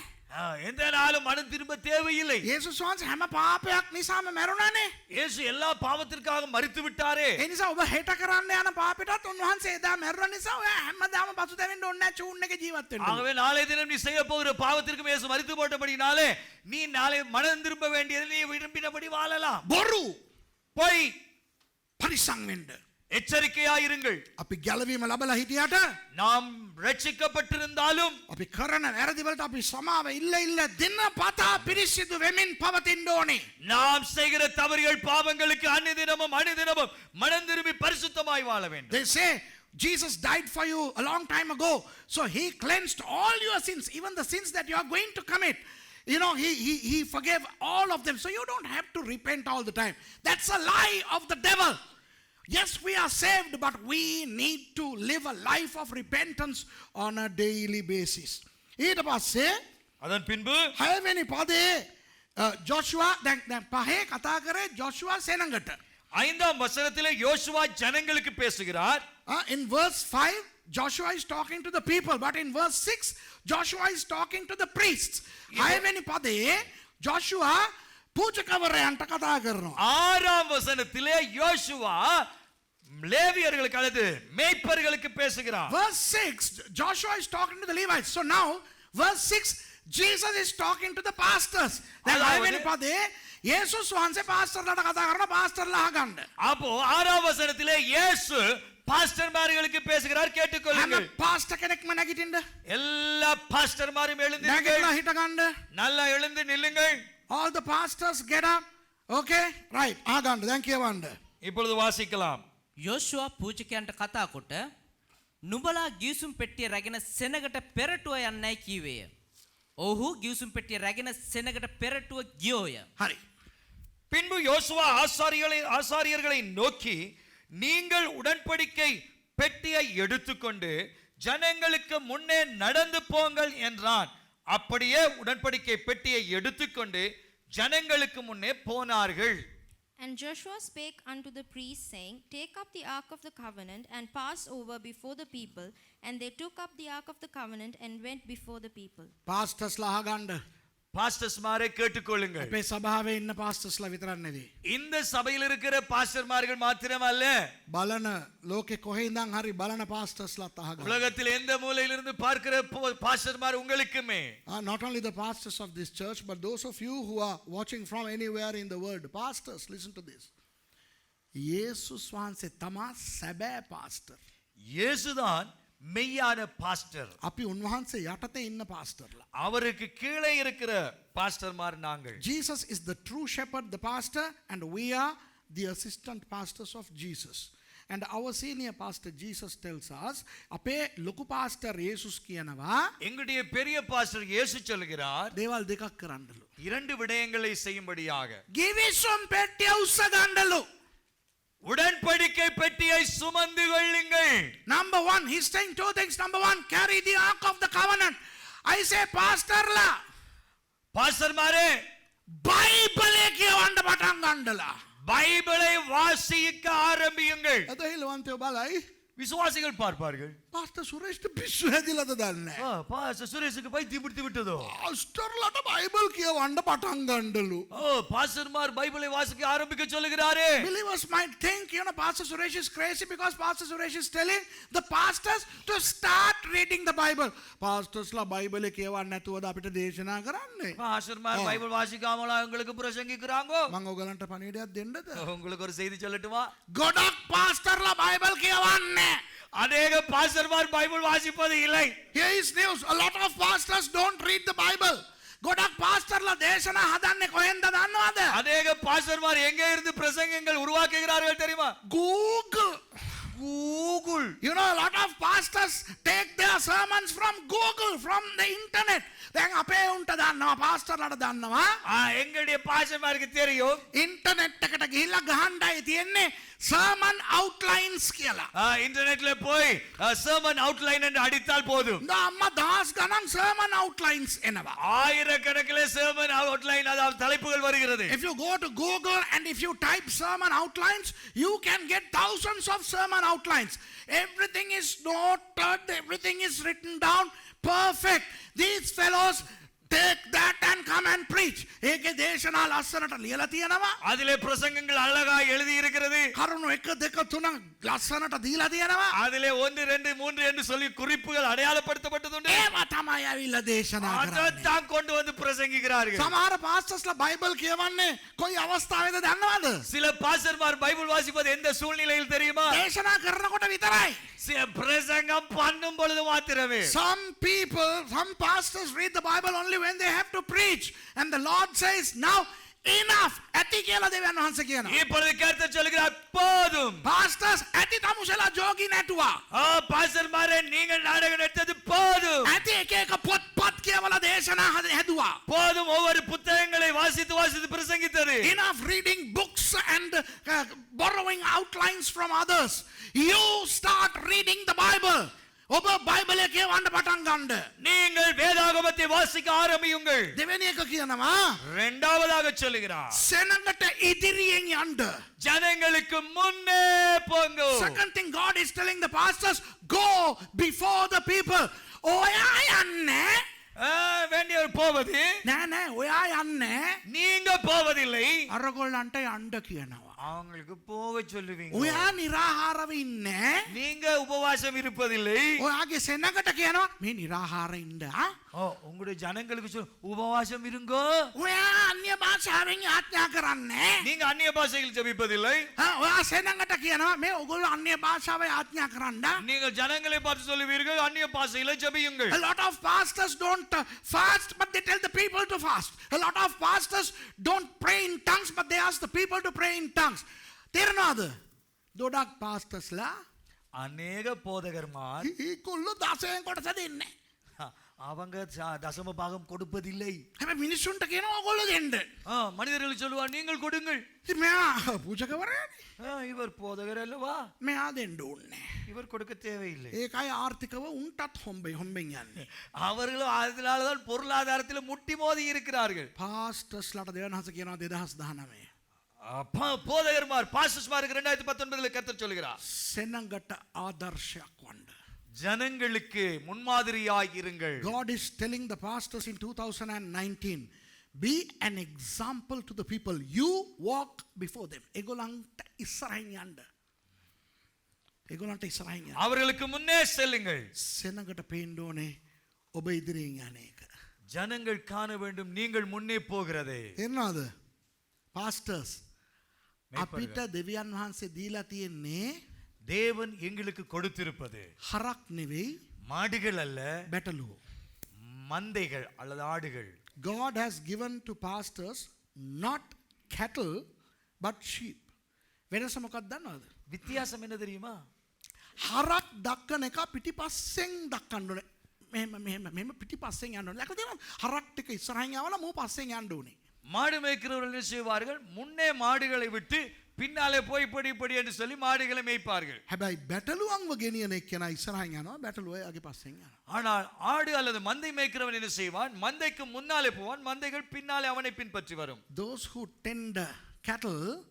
எந்த நாளும் மனம் திரும்ப தேவையில்லை. යේසුස් වහන්සේ හැම පාපයක් නිසාම මැරුණානේ. இயேசு எல்லா பாவத்திற்காக மரித்து விட்டாரே. ඒ නිසා ඔබ හෙට කරන්න යන පාපෙටත් උන්වහන්සේ එදා මැරුණ නිසා ඔය හැමදාම පසුතැවෙන්න ඕනේ නැහැ චූන් එකේ ජීවත් වෙන්න. ஆகவே நாளை தினம் நீ செய்ய போகிற பாவத்திற்கு இயேசு மரித்து போட்டபடினாலே நீ நாளை மனம் திரும்ப வேண்டியது நீ விரும்பினபடி வாழலாம். බොරු போய் පරිස්සම් වෙන්න. எச்சரிக்கையாயிருங்கள். අපි ගැලවීම ලැබලා හිටියට நாம் ரட்சிக்கப்பட்டிருந்தாலும் අපි කරන වැරදි වලට අපි සමාව ඉල්ල දිනපතා පිරිසිදු වෙමින් පවතින්න ඕනේ. நாம் செய்கிற தவறுகள் பாவங்களுக்கு அனுதினமும் மனம் திரும்பி பரிசுத்தமாய் வாழ வேண்டும். They say Jesus died for you a long time ago, so he cleansed all your sins, even the sins that you are going to commit. You know, he forgave all of them, so you don't have to repent all the time. That's a lie of the devil. Yes, we are saved, but we need to live a life of repentance on a daily basis. ඊට පස්සේ அதன் பின்பு හයවෙනි පදේ ජොෂුවා දැන් පහේ කතා කරේ ජොෂුවා සෙනඟට. 5ஆம் வசனத்திலே யோசுவா ஜனங்களுக்கு பேசுகிறார். In verse 5 Joshua is talking to the people, but in verse 6 Joshua is talking to the priests. හයවෙනි පදේ Joshua පූජකවරයන්ට කතා කරනවා. 6ஆம் வசனத்திலே யோசுவா லேவியர்களுக்கு அல்லது மேய்ப்பர்களுக்கு பேசுகிறார். Verse 6 Joshua is talking to the Levites. So now verse 6 Jesus is talking to the pastors. දැන් හයවෙනි පදේ යේසුස් වහන්සේ පාස්ටර්ලාට කතා කරන පාස්ටර්ලා අහගන්න. அப்போ 6ஆம் வசனத்திலே இயேசு பாஸ்டர்மார்களுக்கு பேசுகிறார், கேட்டுக்கொள்ளுங்கள். හැම පාස්ටර් කෙනෙක්ම නැගිටින්න. எல்லா பாஸ்டர்மாரும் எழுந்து නැගිටලා நில்லுங்கள். හිටගන්න. நல்லா எழுந்து நில்லுங்கள். All the pastors get up. Okay? Right. අහගන්න. දැන් කියවන්න. இப்பொழுது வாசிக்கலாம். යෝෂුවා පූජකයන්ට කතා කොට නුඹලා ගිවිසුම් පෙට්ටිය රැගෙන සෙනගට පෙරටුව යන්නයි කීවේය. ඔහු ගිවිසුම් පෙට්ටිය රැගෙන සෙනගට පෙරටුව ගියෝය. හරි. பின்பு யோசுவா ஆசாரியர்களை நோக்கி, நீங்கள் உடன்படிக்கை பெட்டியை எடுத்துக்கொண்டு ஜனங்களுக்கு முன்னே நடந்து போங்கள் என்றான். அப்படியே உடன்படிக்கை பெட்டியை எடுத்துக்கொண்டு ஜனங்களுக்கு முன்னே போனார்கள். And Joshua spake unto the priests, saying, Take up the ark of the covenant, and pass over before the people. And they took up the ark of the covenant, and went before the people. පාස්ටර්ස්ලා අහගන්න. பாஸ்டர்ஸ்மாரை கேட்டுக்கொள்ளுங்கள். අපේ සභාවේ ඉන්න පාස්ටර්ස්ලා විතරක් නෙවෙයි. இந்த சபையில் இருக்கிற பாஸ்டர்மார்கள் மாத்திரமல்ல, බලන ලෝකේ කොහේ ඉඳන් හරි බලන පාස්ටර්ස්ලාත් අහගන්න. உலகத்தில் எந்த மூலையிலிருந்து பார்க்கிற பாஸ்டர்மார் உங்களுக்குமே. Not only the pastors of this church, but those of you who are watching from anywhere in the world. Pastors, listen to this. යේසුස් වහන්සේ තමා සැබෑ පාස්ටර්. இயேசுதான் மெய்யான பாஸ்டர். අපි උන්වහන්සේ යටතේ ඉන්න පාස්ටර්ලා. அவருக்கு கீழே இருக்கிற பாஸ்டர்மார் நாங்கள். Jesus is the true shepherd, the pastor, and we are the assistant pastors of Jesus. And our senior pastor Jesus tells us, අපේ ලොකු පාස්ටර් යේසුස් කියනවා எங்களுடைய பெரிய பாஸ்டர் இயேசு சொல்கிறார், දේවල් දෙකක් කරන්නලු. 2 விடயங்களை செய்யும்படியாக. ගිවිසුම් පෙට්ටිය උස්ස ගන්නලු. உடன்படிக்கை பெட்டியை சுமந்து கொள்ளுங்கள். Number 1, he's saying 2 things. Number 1, carry the ark of the covenant. I say pastorලා பாஸ்டர்மாரே, බයිබලය කියවන්න පටන් ගන්නලා. பைபிளை வாசிக்க ஆரம்பியுங்கள். එතහිලවන්තයෝ බලයි. விசுவாசிகள் பார்ப்பார்கள். පාස්ටර් සුරේෂ්ට පිස්සු හැදිලාද දන්නේ නැහැ. பாஸ்டர் சுரேஷுக்கு பைத்தியம் பிடித்து விட்டதோ. පාස්ටර්ලාට බයිබල් කියවන්න පටන් ගන්නලු. பாஸ்டர்மார் பைபிளை வாசிக்க ஆரம்பிக்க சொல்லுகிறாரே. Believers might think, Pastor Suresh is crazy because Pastor Suresh is telling the pastors to start reading the Bible. Pastorsලා බයිබලේ කියවන්න නැතුවද අපිට දේශනා කරන්නේ? பாஸ்டர்மார் பைபிள் வாசிக்காமலா உங்களுக்கு பிரசங்கிக்கிறாங்க? මම ඔයගලන්ට පණිවිඩයක් දෙන්නද? உங்களுக்கு ஒரு செய்தி சொல்லட்டுமா? ගොඩක් පාස්ටර්ලා බයිබල් කියවන්නේ. அநேக பாஸ்டர்மார் பைபிள் வாசிப்பது இல்லை. Here is news. A lot of pastors don't read the Bible. ගොඩක් පාස්ටර්ලා දේශනා හදන්නේ කොහෙන්ද දන්නවද? அநேக பாஸ்டர்மார் எங்கே இருந்து பிரசங்கங்கள் உருவாக்குகிறார்கள் தெரியுமா? Google. A lot of pastors take their sermons from Google, from the internet. දැන් අපේ උන්ට දන්නවා පාස්ටර්ලාට දන්නවා. எங்களுடைய பாஸ்டர்மாருக்கு தெரியும். ඉන්ටර්නෙට් එකට ගිහිල්ලා ගහන්නයි තියෙන්නේ sermon outlines කියලා. இன்டர்நெட்ல போய் sermon outline என்று அடித்தால் போதும். අම්මා දහස් ගණන් sermon outlines එනවා. ஆயிரக்கணக்கிலே sermon outline அதாவது தலைப்புகள் வருகிறது. If you go to Google and if you type sermon outlines, you can get thousands of sermon outlines. Everything is noted, everything is written down, perfect. These fellows take that and come and preach. ඒකේ දේශනා ලස්සනට ලියලා තියෙනවා. அதிலே பிரசங்கங்கள் அழகாய் எழுதி இருக்கிறது. කරුණු 1 2 3 ලස්සනට දීලා තියෙනවා. அதிலே 1 2 3 என்று சொல்லி குறிப்புகள் அடையாளப்படுத்தப்பட்டதுண்டு. ඒවා තමයි ඇවිල්ලා දේශනා කරන්නේ. அதைத்தான் கொண்டு வந்து பிரசங்கிக்கிறார்கள். සමහර පාස්ටර්ස්ලා බයිබල් කියවන්නේ කොයි අවස්ථාවේද දන්නවද? சில பாஸ்டர்மார் பைபிள் வாசிப்பது எந்த சூழ்நிலையில் தெரியுமா? දේශනා කරනකොට විතරයි. பிரசங்கம் பண்ணும் பொழுது மாத்திரமே. Some pastors read the Bible only when they have to preach, and the Lord says, now enough. ඇති කියලා දෙවියන් වහන්සේ කියනවා. இப்பொழுது கர்த்தர் சொல்கிறார், போதும். Pastors ඇති තමුසලා ජෝගි නැටුවා. பாஸ்டர்மாரே, நீங்கள் நாடகம் நடத்தது போதும். ඇති එක එක පොත් කියවලා දේශනා හැදුවා. போதும், ஒவ்வொரு புத்தகங்களை வாசித்து வாசித்து பிரசங்கித்தது. Enough reading books and borrowing outlines from others. You start reading the Bible. ඔබ බයිබලය කියවන්න පටන් ගන්න. நீங்கள் வேதாகமத்தை வாசிக்க ஆரம்பியுங்கள். දෙවෙනි එක කියනවා இரண்டாவதாக சொல்லுகிறார், සෙනඟට ඉදිරියෙන් යන්න. ஜனங்களுக்கு முன்னே போங்க. Second thing God is telling the pastors, go before the people. ඔයා යන්නේ வேண்டியவர் போவது, නෑ නෑ ඔයා යන්නේ நீங்க போவதில்லை, අරගොල්ලන්ට යන්න කියනවා. அவங்களுக்கு போக சொல்லுவீங்க. ඔයා නිරාහාරව ඉන්නේ நீங்க உபவாசம் இருப்பதில்லை. ඔයාගේ සෙනඟට කියනවා මේ නිරාහාර ඉන්න. உங்களுடைய ஜனங்களுக்கு உபவாசம் இருங்கோ. ඔයා අන්‍ය භාෂාවෙන් ආඥා කරන්නේ. நீங்க அந்நிய பாஷையில் ஜெபிப்பதில்லை. ඔයා සෙනඟට කියනවා මේ ඔයගොල්ලෝ අන්‍ය භාෂාවේ ආඥා කරන්න. நீங்கள் ஜனங்களை பார்த்து சொல்லுவீர்கள் அந்நிய பாஷையில ஜெபியுங்கள். A lot of pastors don't fast, but they tell the people to fast. A lot of pastors don't pray in tongues, but they ask the people to pray in tongues. තේරෙනවද? දොඩක් පාස්ටර්ස්ලා அநேக போதகர்மார் ඒගොල්ලෝ 10න් කොටස දෙන්නේ. அவங்க தசம பாகம் கொடுப்பதில்லை. හැබැයි මිනිස්සුන්ට කියනවා ඔයගොල්ලෝ දෙන්න. மனிதர்கள் சொல்லுவார் நீங்கள் கொடுங்கள். ඉතින් මෙයා පූජකවරයානේ. இவர் போதகர் அல்லவா, මෙයා දෙන්න ඕනේ. இவர் கொடுக்க தேவையில்லை. ඒකයි ආර්ථිකව උන්ටත් හොම්බෙන් යන්නේ. அவர்களும் அதனாலதான் பொருளாதாரத்தில் முட்டி மோதி இருக்கிறார்கள். පාස්ටර්ස්ලාට දෙවනහස කියනවා 2019. போதகர்மார் பாஸ்டர்ஸ்மாருக்கு 2019 கர்த்தர் சொல்கிறார், සෙනඟට ආදර්ශයක් වන්න. ஜனங்களுக்கு முன்மாதிரியாய் இருங்கள். God is telling the pastors in 2019, be an example to the people. You walk before them. ඒගොල්ලන්ට ඉස්සරහින් යන්න. ඒගොල්ලන්ට ඉස්සරහින් යන්න. அவர்களுக்கு முன்னே செல்லுங்கள். සෙනඟට පේන්න ඕනේ ඔබ ඉදිරියෙන් යන එක. ஜனங்கள் காண வேண்டும் நீங்கள் முன்னே போகிறதே. තේරෙනවද? pastors අපිට දෙවියන් වහන්සේ දීලා තියෙන්නේ தேவன் எங்களுக்கு கொடுத்திருப்பது හරක් නෙවෙයි, மாடுகள் அல்ல, බැටළුවෝ. மந்தைகள் அல்லது ஆடுகள். God has given to pastors not cattle but sheep. වෙනස මොකක්ද දන්නවද? வித்தியாசம் என்ன தெரியுமா? හරක් දක්කන එක පිටිපස්සෙන් දක්කන්න ඕනේ. මෙහෙම පිටිපස්සෙන් යන්න ඕනේ. ලකෝ තියෙනවා හරක් ටික ඉස්සරහින් යවලා මෝ පස්සෙන් යන්න ඕනේ. மாடு மேய்க்கிறவர்கள் என்ன செய்வார்கள்? முன்னே மாடுகளை விட்டு பின்னாலே போய் இப்படி என்று சொல்லி மாடுகளை மேய்ப்பார்கள். හැබැයි බැටළුවන්ව ගෙනියන එක්කෙනා ඉස්සරහින් යනවා, බැටළුවෝ එයාගේ පස්සෙන් යනවා. ஆனால் ஆடு அல்லது மந்தை மேய்க்கிறவன் என்ன செய்வான்? மந்தைக்கு முன்னாலே போவான், மந்தைகள் பின்னாலே அவனை பின்பற்றி வரும். Those who tend cattle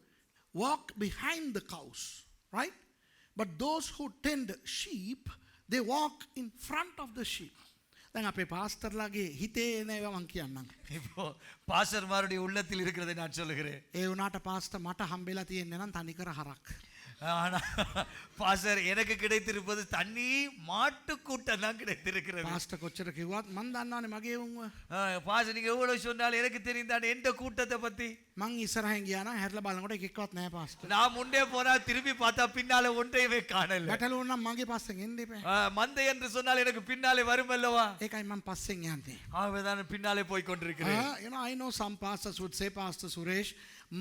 walk behind the cows, right? But those who tend sheep, they walk in front of the sheep. දැන් අපේ පාස්ටර්ලාගේ හිතේ එනවා මං කියන්නම්. இப்போ பாஸ்டர்மாருடைய உள்ளத்தில் இருக்கிறதை நான் சொல்லுகிறேன். ඒ වුණාට පාස්ටර් මට හම්බෙලා තියෙන්නේ නම් තනිකර හරක්. ஆனா பாஸ்டர் எனக்கு கிடைத்திருப்பது தண்ணி மாட்டு கூட்டம் தான் கிடைத்திருக்கிறது. පාස්ටර් කොච්චර කිව්වත් මං දන්නවනේ මගේ උන්ව. பாஸ்டர் நீங்க எவ்வளவு சொன்னாலும் எனக்கு தெரியும் தானே எந்த கூட்டத்தை பத்தி. මං ඉස්සරහින් ගියා නම් හැරලා බලනකොට එකෙක්වත් නැහැ පාස්ටර්. நான் முன்னே போனா திரும்பி பார்த்தா பின்னால ஒன்றையவே காணல. බැටළුවෝ නම් මගේ පස්සෙන් එන්න එපා. மந்தை என்று சொன்னால் எனக்கு பின்னாலே வரும் அல்லவா? ඒකයි මං පස්සෙන් යන්නේ. ஆகவேதான் பின்னாலே போய் கொண்டிருக்கிறேன். You know, I know some pastors would say, Pastor Suresh,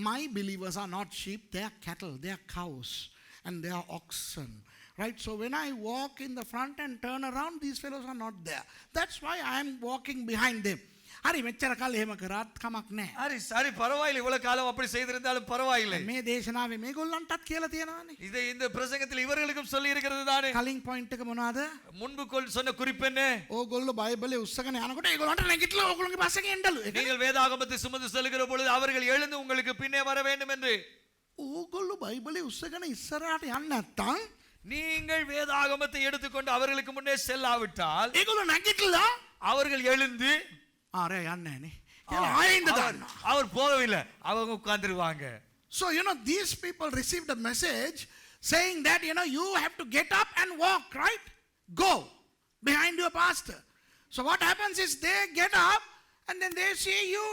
my believers are not sheep, they are cattle, they are cows, and they are oxen. Right? So when I walk in the front and turn around, these fellows are not there. That's why I am walking behind them. හරි මෙච්චර කාලෙ එහෙම කරාත් කමක් නැහැ. හරි சரி பரவாயில்லை, இவ்வளவு காலம் அப்படி செய்திருந்தாலும் பரவாயில்லை. මේ දේශනාවේ මේගොල්ලන්ටත් කියලා තියෙනවානේ. இது இந்த பிரசங்கத்தில் இவர்களுக்கும் சொல்லி இருக்கிறது தானே. කලින් පොයින්ට් එක මොනවාද? முன்பு சொன்ன குறிப்பு என்ன? ඕගොල්ලෝ බයිබලේ උස්සගෙන යනකොට ඒගොල්ලන්ට නැගිටලා ඕගොල්ලෝගේ පස්සෙන් එන්නලු. நீங்கள் வேதாகமத்தை சுமந்து செல்கிற பொழுது அவர்கள் எழுந்து உங்களுக்கு பின்னே வர வேண்டும் என்று. ඕගොල්ලෝ බයිබලේ උස්සගෙන ඉස්සරහට යන්න නැත්තම් நீங்கள் வேதாகமத்தை எடுத்துக்கொண்டு அவர்களுக்கு முன்னே செல்லாவிட்டால் ඒගොල්ලෝ නැගිටලා அவர்கள் எழுந்து ආරේ යන්නේ නැනේ. ආයෙ ඉඳ දාන්න. அவர் போகவில்லை, அவங்க உட்கார்ந்துருவாங்க. So, you know, these people received a message saying that, you know, you have to get up and walk, right? Go behind your pastor. So what happens is they get up and then they see you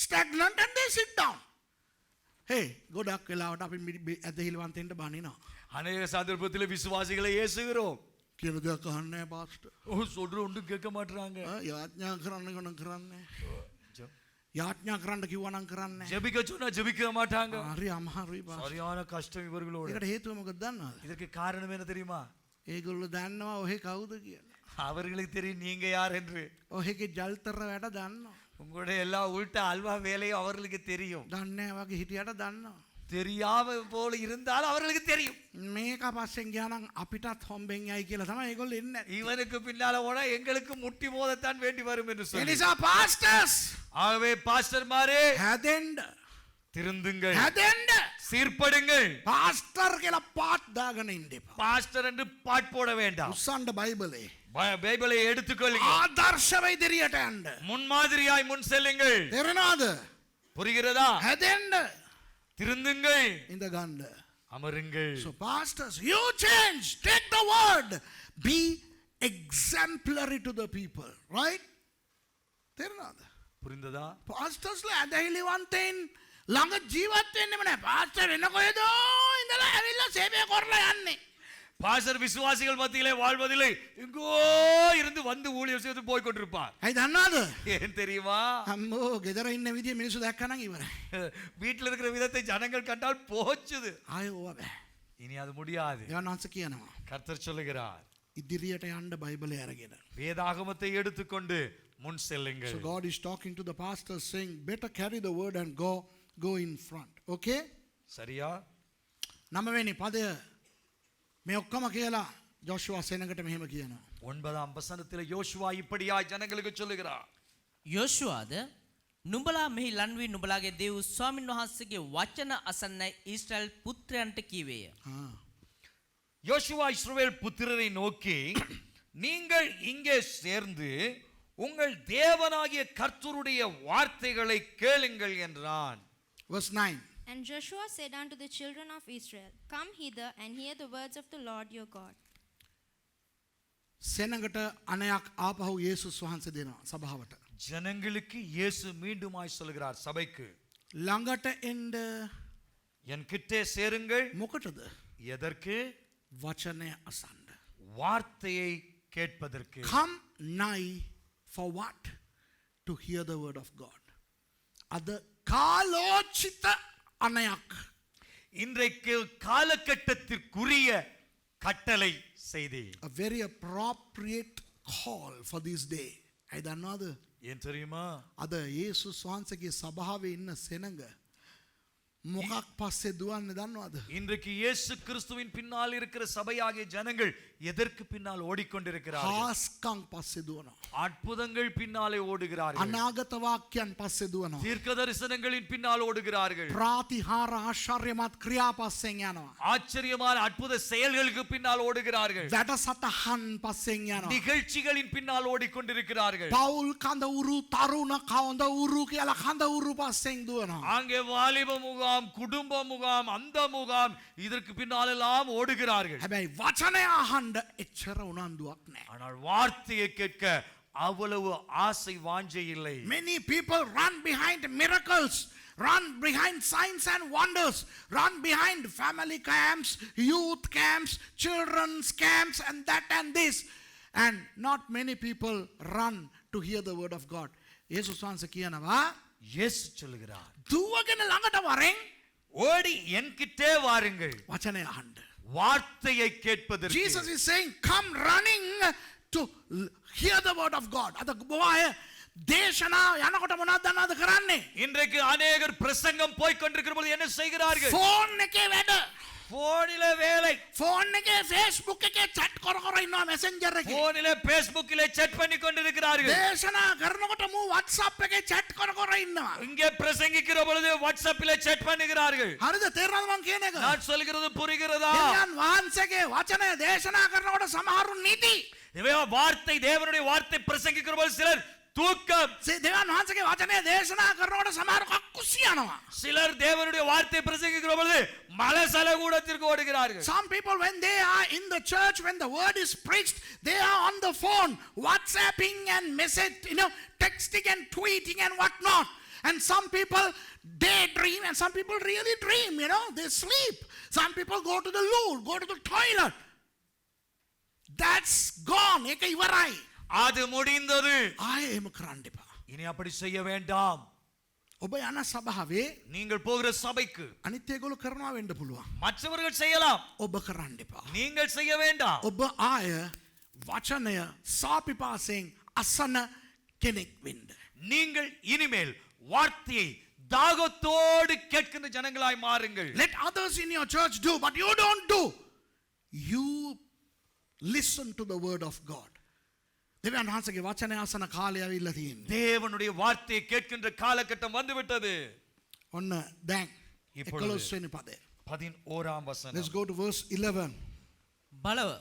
stagnant and they sit down. Hey, ගොඩක් වෙලාවට අපි ඇදහිලිවන්තෙන්ට බනිනවා. அநேக சந்தர்ப்பத்தில் விசுவாசிகளை ஏசுகிறோம். කියන දෙයක් අහන්නේ pastor. சொல்ற ஒன்றும் கேட்க மாட்டறாங்க. යාඥා කරන්න ගණන් කරන්නේ. යාඥා කරන්න කිව්වා නම් කරන්නේ. ஜெபிக்க சொன்னா ஜெபிக்க மாட்டாங்க. හරි අමාරුයි පාස්ටර්. சரியான கஷ்டம் இவர்களோட. ඒකට හේතුව මොකක්ද දන්නවද? இதற்கு காரணம் என்ன தெரியுமா? ඒගොල්ලෝ දන්නවා ඔහෙ කවුද කියලා. அவர்களுக்கு தெரியும் நீங்க யார் என்று. ඔහෙගේ ජල්තර වැඩ දන්නවා. உங்களுடைய எல்லா உள்ட்ட அல்வா வேலையும் அவர்களுக்கு தெரியும். දන්නේ නැහැ වගේ හිටියට දන්නවා. தெரியாம போல இருந்தாலும் அவர்களுக்கு தெரியும். මේක පස්සෙන් ගියා නම් අපිටත් හොම්බෙන් යයි කියලා තමයි ඒගොල්ලෝ එන්නේ. இவனுக்கு பின்னால போனா எங்களுக்கு முட்டி மோதத்தான் வேண்டி வரும் என்று ඒ சொல்லி. නිසා pastors ஆகவே பாஸ்டர்மாரே හැදෙන්න திருந்துங்கள், හැදෙන්න சீர்படுங்கள். pastor කියලා පාත් දාගෙන ඉන්න එපා. பாஸ்டர் என்று பாட் போட வேண்டாம். උස්සන්න බයිබලේ பைபிளை எடுத்துக்கொள்ளுங்கள், ආදර්ශව ඉදිරියට යන්න. முன்மாதிரியாய் முன் செல்லுங்கள். තේරෙනවද? புரிகிறதா? හැදෙන්න திருந்துங்கள், ඉඳ ගන්න. அமருங்கள். So pastors, you change, take the word, be exemplary to the people, right? තේරෙනවද? புரிந்ததா? පාස්ටර්ස්ලා ඇදහිලිවන්තයින් ළඟ ජීවත් වෙන්නෙම නැහැ. පාස්ටර් වෙන කොහෙද ඉඳලා ඇවිල්ලා සේවය කරලා යන්නේ. பாஸ்டர் விசுவாசிகள் மத்தியிலே வாழ்வதில்லை, எங்கோ இருந்து வந்து ஊழியம் செய்து போய் கொண்டிருப்பார். ඇයි දන්නවද? ஏன் தெரியுமா? අම්මෝ ගෙදර ඉන්න විදිය මිනිස්සු දැක්කනම් ඉවරයි. வீட்டில் இருக்கிற விதத்தை ஜனங்கள் கண்டால் போச்சுது. ආයෙ ඕවා බෑ. இனி அது முடியாது. යවනාංශ කියනවා. கர்த்தர் சொல்லுகிறார், ඉදිරියට යන්න බයිබලය අරගෙන. வேதாகமத்தை எடுத்துக்கொண்டு முன் செல்லுங்கள். So God is talking to the pastors saying, better carry the word and go in front. Okay? சரியா? 9 වෙනි පදය මේ ඔක්කොම කියලා ජෝෂුවා සෙනඟට මෙහෙම කියනවා. 9ஆம் வசனத்தில் யோசுவா இப்படியாய் ஜனங்களுக்கு சொல்லுகிறார், යෝෂුවාද නුඹලා මෙහි ලන්වී නුඹලාගේ දෙව් ස්වාමින් වහන්සේගේ වචන අසන්නයි ඊශ්‍රායල් පුත්‍රයන්ට කීවේය. யோசுவா இஸ்ரவேல் புத்திரரை நோக்கி, நீங்கள் இங்கே சேர்ந்து உங்கள் தேவனாகிய கர்த்தருடைய வார்த்தைகளை கேளுங்கள் என்றான். Verse 9. And Joshua said unto the children of Israel, Come hither and hear the words of the Lord your God. සෙනඟට අනයක් ආපහු යේසුස් වහන්සේ දෙනවා සභාවට. ஜனங்களுக்கு இயேசு மீண்டுமாய் சொல்கிறார் சபைக்கு, ළඟට එන්න என் கிட்டே சேருங்கள். මොකටද? எதற்கு? වචනය අසන්න. வார்த்தையை கேட்பதற்கு. Come nigh for what? To hear the word of God. අද කාලෝචිත අනයක්. இன்றைக்கு காலகட்டத்திற்குரிய கட்டளை செய்தி. A very appropriate call for this day. ඇයි දන්නවද? ஏன் தெரியுமா? අද යේසුස් වහන්සේගේ සභාවේ ඉන්න සෙනඟ මොකක් පස්සේ දුවන්නේ දන්නවද? இன்றைக்கு இயேசு கிறிஸ்துவின் பின்னால் இருக்கிற சபையாகிய ஜனங்கள் எதற்கு பின்னால் ஓடிக்கொண்டிருக்கிறார்கள்? හාස්කම් පස්සේ දුවනවා. அற்புதங்கள் பின்னாலே ஓடுகிறார்கள். අනාගත வாක්‍යයන් පස්සේ දුවනවා. தீர்க்க தரிசனங்களின் பின்னால் ஓடுகிறார்கள். ප්‍රාතිහාර ආශ්චර්යමත් ක්‍රියා පස්සෙන් යනවා. ஆச்சரியமான அற்புத செயல்களுக்கு பின்னால் ஓடுகிறார்கள். වැඩසටහන් පස්සෙන් යනවා. நிகழ்ச்சிகளின் பின்னால் ஓடிக்கொண்டிருக்கிறார்கள். පවුල් කඳ උරු තරුණ කඳ උරු කියලා කඳ උරු පස්සෙන් දුවනවා. அங்கே வாலிப முகாம், குடும்ப முகாம், அந்த முகாம், இதற்கு பின்னால் எல்லாம் ஓடுகிறார்கள். හැබැයි වචනය අහන්න එච්චර උනන්දුවක් නැහැ. ஆனால் வார்த்தையை கேட்க அவ்வளவு ஆசை வாஞ்சை இல்லை. Many people run behind miracles, run behind signs and wonders, run behind family camps, youth camps, children's camps, and that and this. And not many people run to hear the word of God. යේසුස් වහන්සේ කියනවා, இயேசு சொல்லுகிறார், දුවගෙන ළඟට වරෙන් ஓடி என்கிட்டே வாருங்கள், වචනය අහන්න. வார்த்தையை கேட்பதற்கு. Jesus is saying, come running to hear the word of God. අද බොහෝ දේශනා යනකොට මොනවද දන්නවද කරන්නේ? இன்றைக்கு அநேகர் பிரசங்கம் போய் கொண்டிருக்கிற பொழுது என்ன செய்கிறார்கள்? ෆෝන් එකේ වැඩ. போனிலே வேலை. ෆෝන් එකේ Facebook එකේ chat කර කර ඉන්නවා messenger එකේ. போனிலே Facebookல chat பண்ணி கொண்டிருக்கிறார்கள். දේශනා කරනකොට මූ WhatsApp එකේ chat කර කර ඉන්නවා. இங்கே பிரசங்கிக்கிற பொழுது வாட்ஸ்அப்பிலே chat பண்ணுகிறார்கள். හරිද? තේරෙනවද මං කියන එක? நான் சொல்கிறது புரிகிறதா? දෙවියන් වහන්සේගේ වචනය දේශනා කරනකොට සමහරු නිදි. வார்த்தை, தேவனுடைய வார்த்தை பிரசங்கிக்கிற பொழுது சிலர் தூக்கம். දෙවියන් වහන්සේගේ වචනය දේශනා කරනකොට සමහරු කක්කුසි යනවා. சிலர் தேவனுடைய வார்த்தை பிரசங்கிக்கிற பொழுது மலசலகூடத்திற்கு ஓடுகிறார்கள். Some people, when they are in the church, when the word is preached, they are on the phone, WhatsApping and texting and tweeting and whatnot. And some people daydream, and some people really dream, they sleep. Some people go to the loo, go to the toilet. That's gone. ඒක ඉවරයි. அது முடிந்தது. ආයෙ එහෙම කරන්න එපා. இனி அப்படி செய்ய வேண்டாம். ඔබ යන සභාවේ நீங்கள் போகிற சபைக்கு අනිත් ඒගොල්ලෝ කරනවා වෙන්න පුළුවන්. மற்றவர்கள் செய்யலாம், ඔබ කරන්න එපා. நீங்கள் செய்ய வேண்டாம். ඔබ ආය වචනය සාපිපාසයෙන් අසන කෙනෙක් වෙන්න. நீங்கள் இனிமேல் வார்த்தையை தாகத்தோடு கேட்கின்ற ஜனங்களாய் மாறுங்கள். Let others in your church do, but you don't do. You listen to the word of God. දෙවියන් වහන්සේගේ වචනය අසන කාලය ඇවිල්ලා තියෙන්නේ. தேவனுடைய வார்த்தையை கேட்கின்ற காலகட்டம் வந்து விட்டது. ඔන්න දැන් இப்பொழுது 11 වෙනි පදය. 11ாம் வசனம். Let's go to verse 11. බලව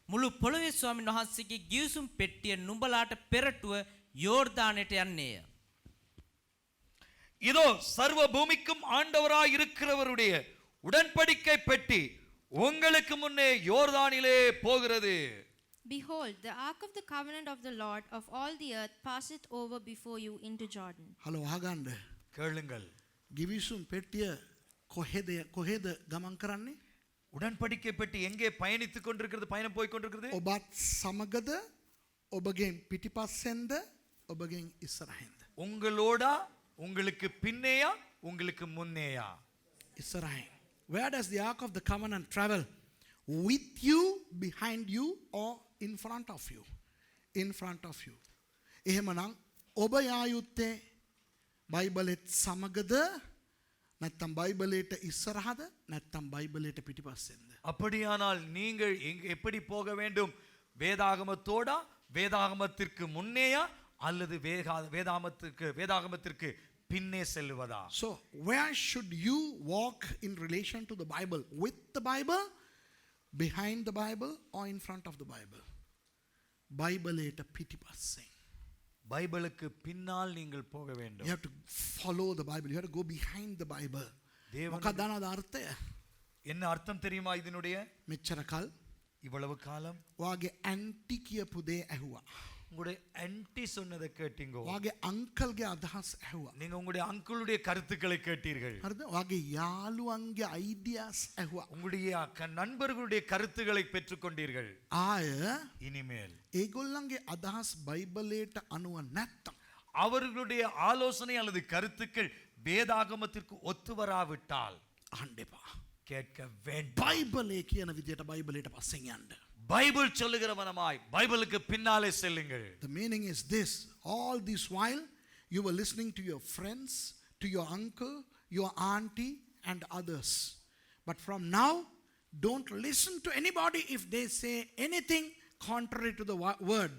මුළු පොළොවේ ස්වාමීන් වහන්සේගේ ගිවිසුම් පෙට්ටිය නුඹලාට පෙරටුව යෝර්දානෙට යන්නේය. இதோ சர்வ பூமிக்கும் ஆண்டவராய் இருக்கிறவருடைய உடன்படிக்கை பெட்டி உங்களுக்கு முன்னே யோர்தானிலே போகிறது. Behold, the ark of the covenant of the Lord of all the earth passeth over before you into Jordan. Hello අහගන්න. கேளுங்கள். ගිවිසුම් පෙට්ටිය කොහෙද ගමන් කරන්නේ? உடன்படிக்கை பெட்டி எங்கே பயணித்துக் கொண்டிருக்கிறது, பயணம் போய் கொண்டிருக்கிறது? ඔබත් සමගද ඔබගෙන් පිටිපස්සෙන්ද ඔබගෙන් ඉස්සරහින්ද? உங்களோடா, உங்களுக்கு பின்னேயா, உங்களுக்கு முன்னேயா? ඉස්සරහින්. Where does the ark of the covenant travel? With you, behind you, or in front of you? In front of you. එහෙමනම් ඔබ යා යුත්තේ බයිබලෙත් සමගද නැත්නම් බයිබලයට ඉස්සරහද නැත්නම් බයිබලයට පිටිපස්සෙන්ද? அப்படியானால் நீங்கள் எப்படி போக வேண்டும்? வேதாகமத்தோடா, வேதாகமத்திற்கு முன்னேயா, அல்லது வேதாகமத்திற்கு பின்னே செல்வதா? So where should you walk in relation to the Bible? With the Bible, behind the Bible, or in front of the Bible? බයිබලයට පිටිපස්සෙන්. பைபிளுக்கு பின்னால் நீங்கள் போக வேண்டும். You have to follow the Bible. You have to go behind the Bible. මොකක්ද දන්නවද අර්ථය? என்ன அர்த்தம் தெரியுமா இதனுடைய? මෙච්චර කල් இவ்வளவு காலம் වාගේ ඇන්ටි කියපු දේ ඇහුවා. உங்களுடைய ஆன்ட்டி சொன்னதை கேட்டீங்க. වාගේ අංකල්ගේ අදහස් ඇහුවා. நீங்க உங்களுடைய அங்கிளுடைய கருத்துக்களை கேட்டீர்கள். හරිද? වාගේ යාළුවන්ගේ අයිඩියාස් ඇහුවා. உங்களுடைய நண்பர்களுடைய கருத்துக்களை பெற்றுக்கொண்டீர்கள். ආය இனிமேல் ඒගොල්ලන්ගේ අදහස් බයිබලයට අනුව නැත්තම් அவர்களுடைய ஆலோசனை அல்லது கருத்துக்கள் வேதாகமத்திற்கு ஒத்து வராவிட்டால் අහන්න එපා. கேட்க வேண்டும். බයිබලේ කියන විදියට බයිබලයට පස්සෙන් යන්න. பைபிள் சொல்லுகிறவனமாய் பைபிளுக்கு பின்னாலே செல்லுங்கள். The meaning is this: all this while you were listening to your friends, to your uncle, your auntie and others. But from now, don't listen to anybody if they say anything contrary to the word.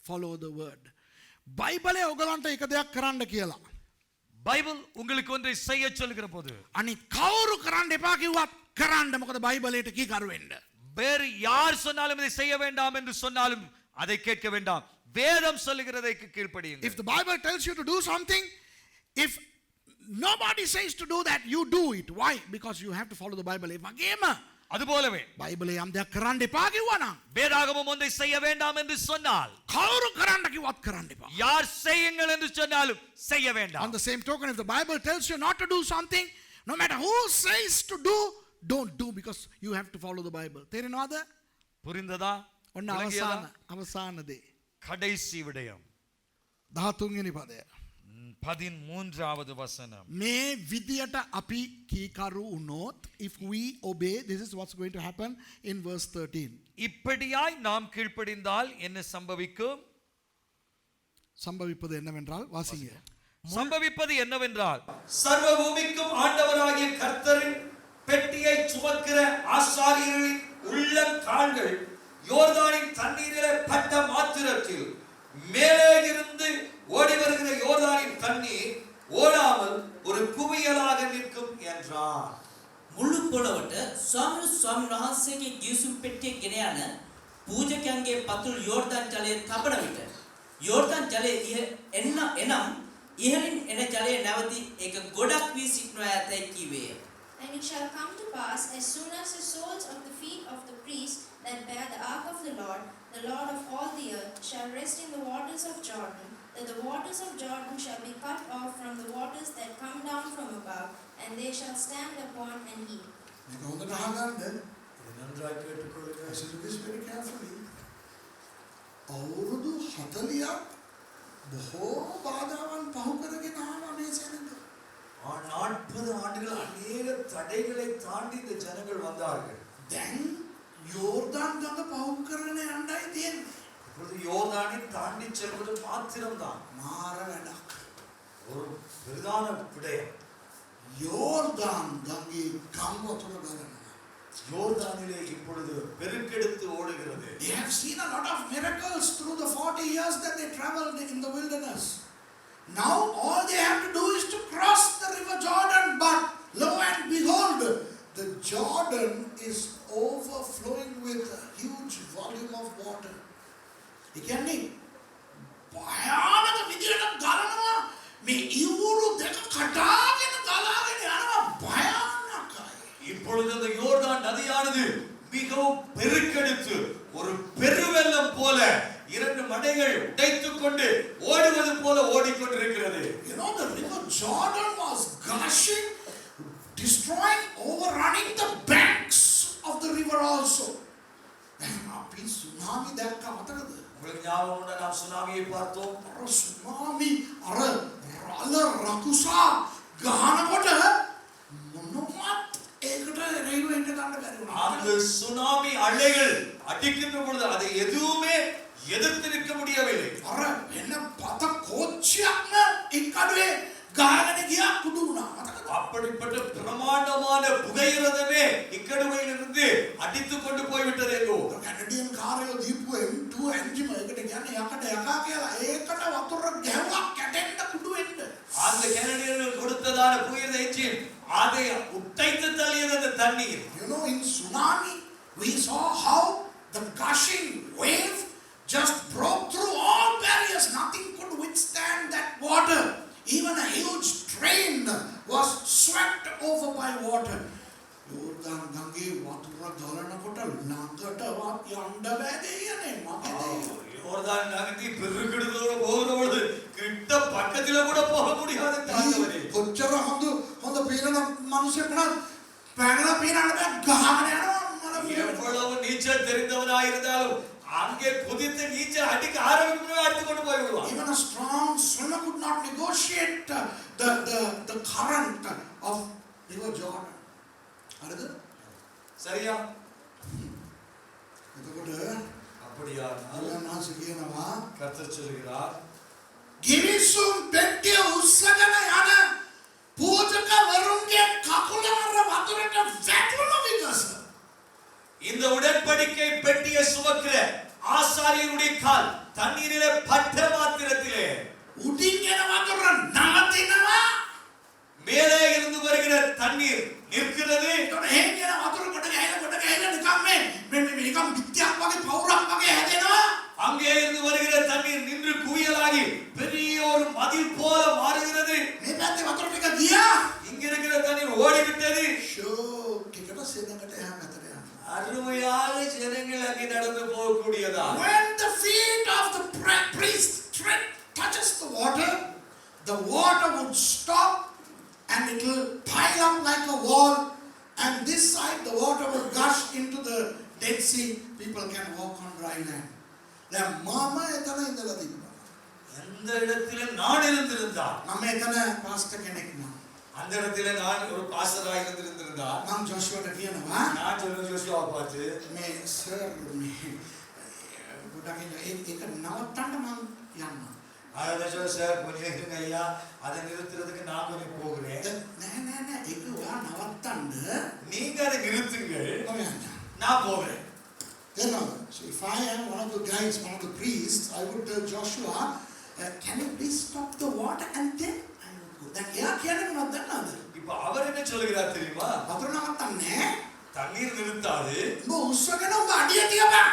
Follow the word. බයිබලේ ඔයගලන්ට එක දෙයක් කරන්න කියලා. Bible உங்களுக்கு ஒன்றை செய்ய சொல்லுகிற போது අනිත් කවුරු කරන්න එපා කිව්වත් කරන්න. මොකද බයිබලයට කීකරු වෙන්න. வேறு யார் சொன்னாலும் இதை செய்ய வேண்டாம் என்று சொன்னாலும் அதை கேட்க வேண்டாம். வேதம் சொல்லுகிறதைக்கு கீழ்ப்படியுங்கள். If the Bible tells you to do something, if nobody says to do that, you do it. Why? Because you have to follow the Bible. ඒ වගේම அதுபோலவே බයිබලේ යම් දෙයක් කරන්න එපා කිව්වනම් வேதாகமம் ஒன்றை செய்ய வேண்டாம் என்று சொன்னால் කවුරු කරන්න කිව්වත් කරන්න එපා. யார் செய்யுங்கள் என்று சொன்னாலும் செய்ய வேண்டாம். On the same token, if the Bible tells you not to do something, no matter who says to do, don't do, because you have to follow the Bible. තේරෙනවද? புரிந்ததா? ඔන්න விளங்கியதா? අවසාන දේ. கடைசி விடயம் 13 වෙනි පදය. 13வது வசனம். මේ විදියට අපි කීකරු වුණොත්, if we obey, this is what's going to happen in verse 13. இப்படியாய் நாம் கீழ்ப்படிந்தால் என்ன சம்பவிக்கும்? சம்பவிப்பது என்னவென்றால் வாசிங்க. சம்பவிப்பது என்னவென்றால் சர்வ பூமிக்கும் ஆண்டவராகிய கர்த்தரின் பெட்டியை சுமக்கிற ஆசாரியர்களின் உள்ளங்கால்கள் யோர்தானின் தண்ணீரிலே பட்ட மாத்திரத்தில் மேலே இருந்து ஓடி வருகிற யோர்தானின் தண்ணீர் ஓடாமல் ஒரு குவியலாக நிற்கும் என்றார். මුළු පොළොවට ස්වාමීන් වහන්සේගේ ගිවිසුම් පෙට්ටිය ගෙන යන පූජකයන්ගේ පතුල් යෝර්දාන් ජලයේ තබන විට යෝර්දාන් ජලයේ එනම් ඉහළින් එන ජලය නැවතී ඒක ගොඩක් වී සිටිනවා ඇතැයි කීවේය. And it shall come to pass, as soon as the soles of the feet of the priests that bear the ark of the Lord of all the earth, shall rest in the waters of Jordan, that the waters of Jordan shall be cut off from the waters that come down from above, and they shall stand upon and eat. නන්දරායි கேட்டுக்கொள்ளுங்க. Listen to this very carefully. අවුරුදු 40ක් බොහෝ බාධාවන් පහු කරගෙන ආවා මේ සෙනඟ. 40 ஆண்டுகள் अनेक தடைகளை தாண்டி இந்த ஜனங்கள் வந்தார்கள். දැන් යෝර්දාන් ගඟ පහු කරගෙන යන්නයි තියෙන්නේ. இப்பொழுது யோர்தானை தாண்டி செல்வது மாத்திரம்தான். මාර වැඩක්. ஒரு பிரதான விடயம். யோர்தான் கங்கை கம்பத்தோட வரணும். யோர்தானிலே இப்பொழுது பெருக்கெடுத்து ஓடுகிறது. They have seen a lot of miracles through the 40 years that they traveled in the wilderness. Now all they have to do is to cross the river Jordan, but lo and behold, the Jordan is overflowing with a huge volume of water. You can see භයානක විදියට ගලනවා මේ ඉවුරු දෙක කඩාගෙන ගලාගෙන යනවා භයානකයි. இப்பொழுது அந்த யோர்தான் நதியானது மிகவும் பெருக்கெடுத்து ஒரு பெருவெள்ளம் போல இரண்டு மடைகள் உடைத்துக் கொண்டு ஓடுவது போல ஓடிக்கொண்டிருக்கிறது. You know, the river Jordan was gushing, destroying, overrunning the banks of the river also. අපි tsunami දැක්ක මතකද? உங்களுக்கு ஞாபகம் உண்டா நாம் சுனாமியை பார்த்தோம். tsunami අර රළ රකුසා ගහනකොට මොනවත් ඒකට රේව එන්න ගන්න බැරි වුණා. அந்த சுனாமி அலைகள் அடிக்கின்ற பொழுது அதை எதுவுமே எதிர்த்து நிற்க முடியவில்லை. අර එන්න පත කෝච්චියක්ම එක්කඩේ ගහගෙන ගියා කුඩු වුණා. මතකද? அப்படிப்பட்ட பிரமாண்டமான புகையிரதமே இக்கடுவையிலிருந்து அடித்துக் கொண்டு போய்விட்டது எங்கோ. කැනඩියන් කාරයෝ දීපු M2 එන්ජිම එකට කියන්නේ යකට යකා කියලා ඒකට වතුර ගැහුවා කැටෙන්න කුඩු වෙන්න. அந்த கனடியர்கள் கொடுத்ததான புகையிரத என்ஜின் அதை உடைத்து தள்ளியது அந்த தண்ணீர். You know, in tsunami we saw how the gushing wave just broke through all barriers. Nothing could withstand that water. Even a huge train was swept over by water. Yordan Gange වතුර ගලනකොට ළඟටවත් යන්න බැදී යන්නේ මගේ. யோர்தான் நதி பெருக்கெடுத்தோட போகிற பொழுது கிட்ட பக்கத்துல கூட போக முடியாத தாண்டவரே. කොච්චර හොඳ පීනන මිනිස්සුන්ට පැනලා පීනන්න බෑ ගහගෙන යනවා මම. எவ்வளவு நீச்சல் தெரிந்தவனாக இருந்தாலும் அங்கே குதித்து நீச்சல் அடிக்க ஆரம்பிக்கும் அடித்து கொண்டு போய் விடுவான். Even a strong swimmer could not negotiate the current of river Jordan. அடுத்து சரியா? එතකොට அப்படியா? අල්ලාහ් කියනවා கர்த்தர் சொல்கிறார், ගිවිසුම් පෙට්ටිය උස්සගෙන යන පූජකවරුන්ගේ කකුල අර වතුරට වැටුණු විගස. இந்த உடன்படிக்கை பெட்டியை சுமக்கிற ஆசாரியருடைய கால் தண்ணீரிலே பட்ட மாத்திரத்திலே උඩින් එන වතුර නවතිනවා. மேலே இருந்து வருகிற தண்ணீர் நிற்கிறது. ඒකට හේන් එන වතුර කොට ගහලා නිකම් මේ නිකම් පිටියක් වගේ පවුරක් වගේ හැදෙනවා. அங்கே இருந்து வருகிற தண்ணீர் நின்று குவியலாகி பெரிய ஒரு மதில் போல மாறுகிறது. මේ පැත්තේ වතුර ටික ගියා. இங்க இருக்கிற தண்ணீர் ஓடிவிட்டது. ෂෝක් එකට සෙනඟට එහා පැත්තට යනවා. அருமையாக ஜனங்கள் அங்கே நடந்து போகக்கூடியதா. When the feet of the priest touches the water would stop and it will pile up like a wall, and this side the water will gush into the Dead Sea. People can walk on dry land. Then mama etana indala dibba. அந்த இடத்திலே நான் இருந்திருந்தால், Mama etana pastor kenek na. அந்த இடத்திலே நான் ஒரு பாஸ்டராக இருந்திருந்தால், Mam Joshua ta kiyanawa நான் சொல்லுவேன் யோசுவாவை பார்த்து, me sir me godakin ek navattanda mam yanna. அதை சொல்ல சார் கொஞ்சம் இருங்க ஐயா, அதை நிறுத்துறதுக்கு நான் கொஞ்சம் போகிறேன். නෑ ඒක ඔයා නවත්තන්න நீங்க அதை நிறுத்துங்கள், මම යන්න. நான் போகிறேன். So if I am one of the guys, one of the priests, I would tell Joshua, can you please stop the water and then I would go. Then එයා කියන්නේ මොනවද දන්නවද? இப்ப அவர் என்ன சொல்லுகிறார் தெரியுமா? වතුර නවත්තන්නේ தண்ணீர் நிறுத்தாது, උඹ උස්සගෙන උඹ අඩිය තියපන්.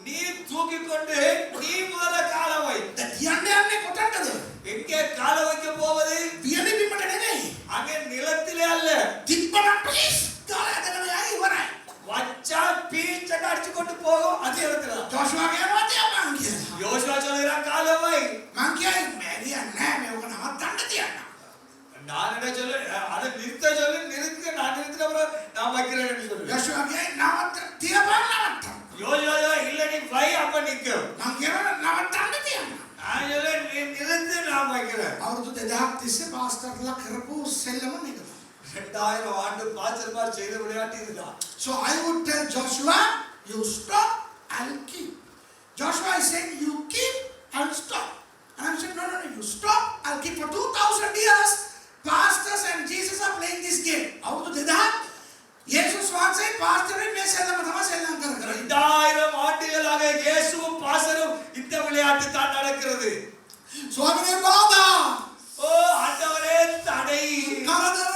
நீ தூக்கி கொண்டு நீ முதல்ல கால வை. දැන් තියන්න යන්නේ කොතනද? எங்கே கால வைக்க போவது? පියලි බිමට නෙමෙයි. அங்கே நிலத்திலே அல்ல. තිබ්බනම් please කාලය ඇදගෙන යයි ඉවරයි. வச்சா பீச்ச அடிச்சு கொண்டு போகும் அதே இடத்துல. Joshua කියනවා තියපන් කියලා. யோசுவா சொல்லுகிறான் கால வை. මං කියයි මැරියා නෑ මේක නවත්තන්න තියන්න. நான் என்ன சொல்ல, அதை நிறுத்த சொல்லி நிறுத்த, நான் நிறுத்தின அப்புறம் நான் வைக்கிறேன் என்று சொல்லு. Joshua කියයි නවත්ත තියපන් නවත්ත. யோசுவா இல்ல நீ வை அப்ப நிக்கும். මං කියනවා නවත්තන්න තියන්න. நான் சொல்ல நீ நிறுத்து நான் வைக்கிறேன். අවුරුදු 2000 තිස්සේ පාස්ටර්ලා කරපු සෙල්ලම මේක. 2000 ஆண்டு பாஸ்டர்மார் செய்த விளையாட்டு இதுதான். So I would tell Joshua, you stop, I'll keep. Joshua is saying, you keep, I'll stop. And I'm saying, no, you stop, I'll keep. For 2000 years, pastors and Jesus are playing விளையாட்டு தான் நடக்கிறது. ස්වාමිනේ බාධා ஓ ஆண்டவரே தடை. කරදර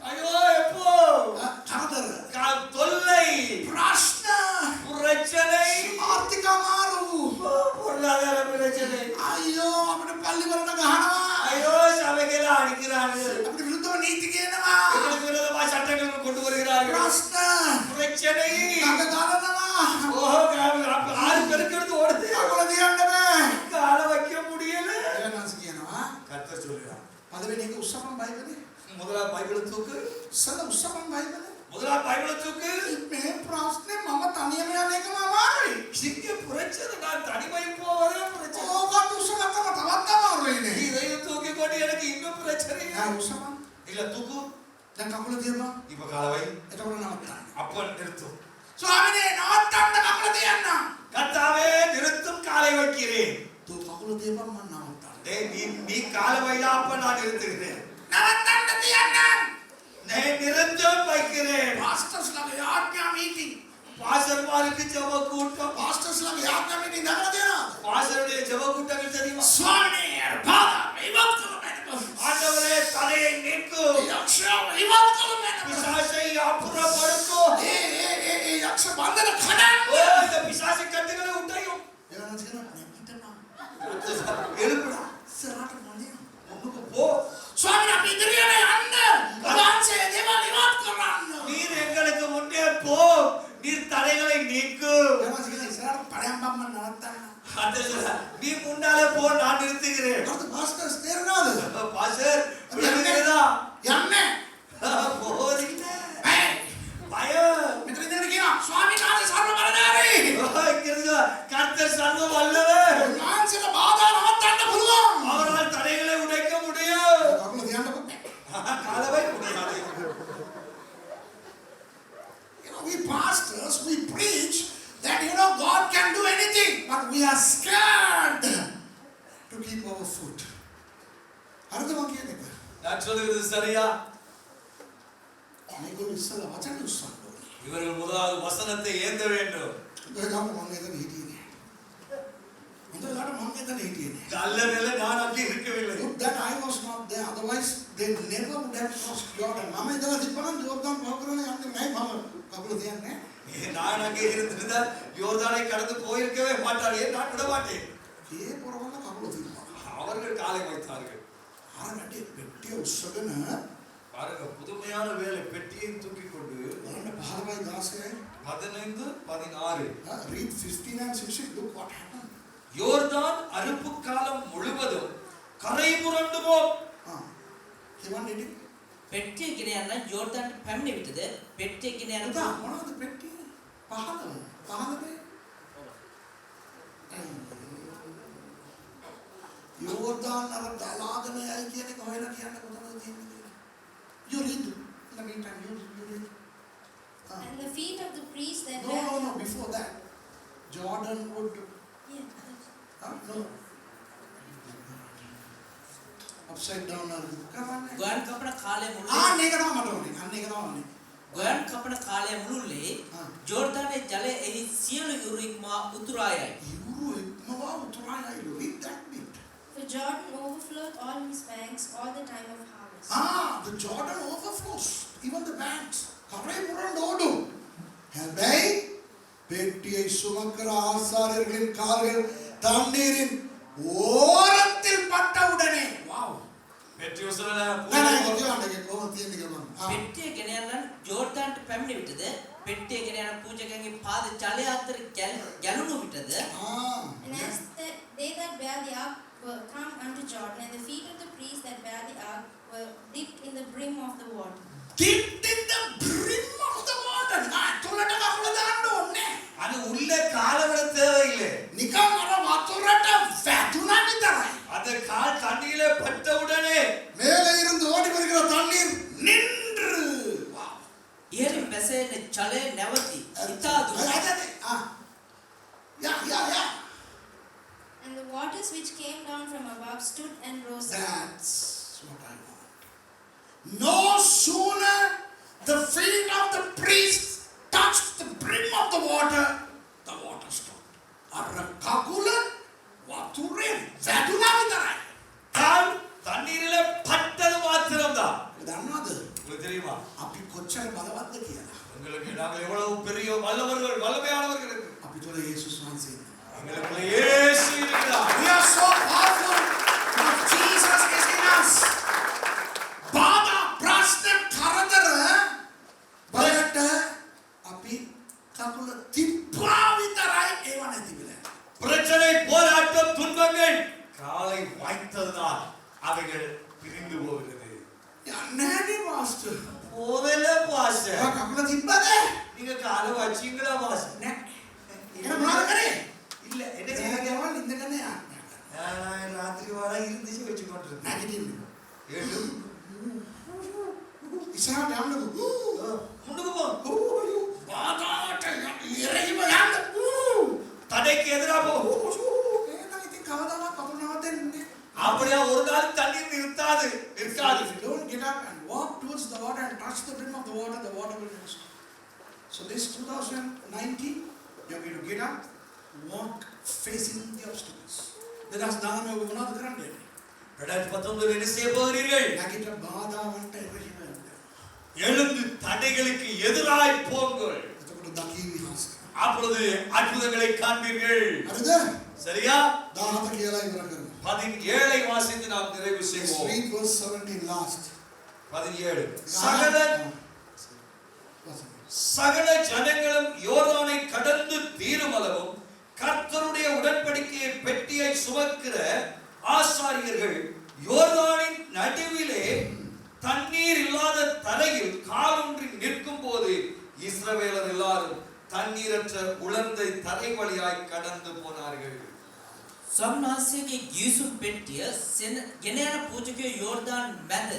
ஐயோ எப்போ කරදර தொல்லை ප්‍රශ්න பிரச்சனை ආර්ථික අමාරු பொருளாதார பிரச்சனை. අයියෝ අපිට පල්ලි වලට ගහනවා ஐயோ சபைகளை அடிக்கிறார்கள். අපිට විරුද්ධව නීති කියනවා எங்களுக்கு விரோதமா சட்டங்கள் கொண்டு வருகிறார்கள். ප්‍රශ්න பிரச்சனை. නග ගලනවා ஓ 6 பேருக்கு எடுத்து ஓடுது. අකුල තියන්න බෑ கால வைக்க முடியல. එවනස් කියනවා கர்த்தர் சொல்கிறார். පළවෙනි එක උස්සපන් බයිබලේ முதலாவது பைபிளை தூக்கு. ඉස්සල උස්සපන් බයිබලේ முதலாவது பைபிளை தூக்கு. මේ ප්‍රශ්නේ මම තනියම යන එකම අමාරුයි சிங்க பிரச்சனை. நான் தனிமை போவதே பிரச்சனை. ඕකට උස්සගත්තම තවත් අමාරුයිනේ இதையும் தூக்கி கொண்டு எனக்கு இன்னும் பிரச்சனை. නෑ උස්සපන් இல்ல தூக்கு. දැන් කකුල තියපන් இப்ப காலவை එතකොට නවත්තන්න அப்ப நிறுத்தும். ස්වාමිනේ නවත්තන්න කකුල තියන්න கர்த்தாவே நிறுத்தும் காலை வைக்கிறேன். තෝ කකුල තියපන් මම නවත්තන්න டேய் நீ காலை வைடா அப்ப நான் நிறுத்துகிறேன். නවත්තන්න තියන්න நீ நிறுத்தும் வைக்கிறேன். පාස්ටර්ස් ළඟ යාඥා මීටින් பாசர்மாருக்கு ஜெப கூட்டம். පාස්ටර්ස් ළඟ යාඥා මීටින් දැකලා තියෙනවද பாசருடைய ஜெப கூட்டங்கள் தெரியுமா? ස්වාමිනේ බාධා ඉවත් කළ ஆண்டவரே தலையை நீக்கு. යක්ෂයා ඉවත් කළ பிசாசை அப்புறப்படுத்தும். ඒ යක්ෂ බන්ධන ஓ කඩන්න இந்த பிசாசு கட்டுகளை உடையும். එවනස් කියනවා නැගිටපන් எழுப்புடா. ඉස්සරහට මොනිය முன்னுக்கு போ. ස්වාමීන් අපි ඉදිරියට යන්න වහන්සේ දේවල් ඉවත් කරන්න நீர் எங்களுக்கு முன்னே போ. நீர் தடைகளை நீக்கு. එවනස් කියනවා ඉස්සරහට පඩයන් බම්ම නවත්තන්න ஆண்டவர் சொல்றார், நீ முன்னாலே போ நான் நிறுத்துகிறேன். අර පාස්ටර්ස් තේරෙනවද பாசர் புரியுதா? යන්නේ போதில்ல. ඇයි பயம். මෙතන ඉඳන් කියනවා ස්වාමීන් වහන්සේ සර්ව බලධාරී கர்த்தர் சர்வ வல்லவர். වහන්සේට බාධා නවත්තන්න පුළුවන් அவரால் தடைகளை உடைக்க முடியும். කකුල තියන්නකො காலவை முடியாது. we pastors we preach that God can do anything but we are scared to keep our foot අර්ථම කියන්නේ நான் சொல்கிறது சரியா? මේගොල්ලෝ ඉස්සලා වචන උස්සන්න ඕනේ இவர்கள் முதலாவது வசனத்தை ஏந்த வேண்டும். ඒකම මම එතන හිටියේ හොඳට මම එතන හිටියේ நல்ல வேளை நான் அங்கே இருக்கவில்லை. If that I was not there otherwise they never would have crossed Jordan මම එතන තිබ්බනම් ජෝර්දාන් පහ කරගෙන යන්නේ නැහැ මම කකුල තියන්නේ நான் அங்கே இருந்திருந்தால் யோர்தானை கடந்து போயிருக்கவே மாட்டார். ஏன் நான் விட மாட்டேன். ඒ පොරවල කකුල තිබ්බා அவர்கள் காலை வைத்தார்கள். අර නැටි පෙට්ටිය උස්සගෙන பாருங்க, புதுமையான வேலை. பெட்டியை தூக்கி கொண்டு බලන්න 15 15 16 read 15 and 16 look what happened யோர்தான் அறுப்பு காலம் முழுவதும் கரை புரண்டு போம். කියවන්නේ පෙට්ටිය ගෙන යන්න යෝර්දාන්ට පැමිණ විටද පෙට්ටිය ගෙන යන එදා මොනවද පෙට්ටිය 15 යෝර්දාන් අර දලාගෙන යයි කියන එක හොයලා කියන්න කොතනද තියෙන්නේ you read in the meantime you read And the feet of the priests that no before that Jordan would no upside down කරන්නේ ගොයන් කපන කාලය මුළුල්ලේ අන්න ඒක තමයි මට ඕනේ අන්න ඒක තමයි ගොයන් කපන කාලය මුළුල්ලේ ජෝර්දානයේ ජලය එහි සියලු යුරු ඉක්මවා උතුරා යයි. ඉවුරු ඉක්මවා උතුරා යයි read that bit For Jordan overflowed all his banks all the time of harvest. the Jordan overflows even the banks කරේ පුරන්න ඕඩු හැබැයි පෙට්ටියේ සුමකර ආසාරයෙන් කාර්යයෙන් තන්නේරින් ඕරத்தில் பட்ட உடனே wow பெட்டி உசரல නෑ කියවන්නේ කොහොමද තියෙන්නේ කියලා පෙට්ටිය ගෙන යන්න ජෝර්දාන්ට පැමිණ විටද පෙට්ටිය ගෙන යන පූජකයන්ගේ පාද ජලය අතර ගැලුණු විටද And as they that bear the ark were come unto Jordan, and the feet of the priests that bear the ark were dipped in the brim of the water. dipped in the brim of the water තුලට කකුල දාන්න ඕනේ அது உள்ள கால விட தேவையில்லை. නිකන් අර වතුරට වැටුණා විතරයි அந்த கால் தண்ணியிலே பட்ட உடனே மேலே இருந்து ஓடி வருகிற தண்ணீர் நின்று wow ඉහළින් බැසෙන ජලය නැවති ඉතා දුර yeah And the waters which came down from above stood and rose up. that's what I want no sooner the feet of the priests touched the brim of the water stopped අර කකුල வைத்ததுதான் அவைகள் பிரிந்து போகிறது. යන්නේ master. போதல pastor. ඔයා කකුල තිබ්බද? நீங்க கால வச்சீங்களா பாஸ்டர்? නෑ. ඒක මොනවද කරේ? இல்ல என்ன ඒක செய்யுங்க? ගමන් ඉඳගෙන යන්න. ராத்திரி வர இருந்துச்சு வச்சு கொண்டிருந்தேன். නැගිටින්න. ஏழு ඉස්සරහට යන්නකෝ. முன்னுக்கு போ. බාධාට ඉරහිම යන්න. தடைக்கு எதிரா போ. එහෙනම් ඉතින් කවදාවත් කකුල නවත්තන්නේ නෑ. அப்படியே ஒரு நாள் தண்ணீர் நிறுத்தாது. நிற்காது. If you don't get up and walk towards the water and touch the brim of the water will never stop. So this 2019, you're going to get up, walk facing the obstacles. දෙදස් 19 ඔබ මොනවද කරන්නේ? 2019 என்ன செய்ய போகிறீர்கள்? නැගිට බාධාවන්ට එරෙහිව යන්න. எழுந்து தடைகளுக்கு எதிராய் போங்கள். එතකොට දකීවි හාස්ක. அப்பொழுது அற்புதங்களை காண்பீர்கள். හරිද? சரியா? 17 කියලා ඉවර කරමු. 17 வாசித்து நாம் நிறைவு Let's செய்வோம். read verse 17 last. 17 சகல ஜனங்களும் யோர்தானை கடந்து தீருமளவும் கர்த்தருடைய உடன்படிக்கையை பெட்டியை சுமக்கிற ஆசாரியர்கள் யோர்தானின் நடுவிலே தண்ணீர் இல்லாத தரையில் காலூன்றி நிற்கும் போது இஸ்ரவேலர் எல்லாரும் தண்ணீரற்ற உலர்ந்த தரை வழியாய் கடந்து போனார்கள். ස්වාමීන් ගිවිසුම් පෙට්ටිය ගෙන යන පූජකයෝ යෝර්දාන් මැද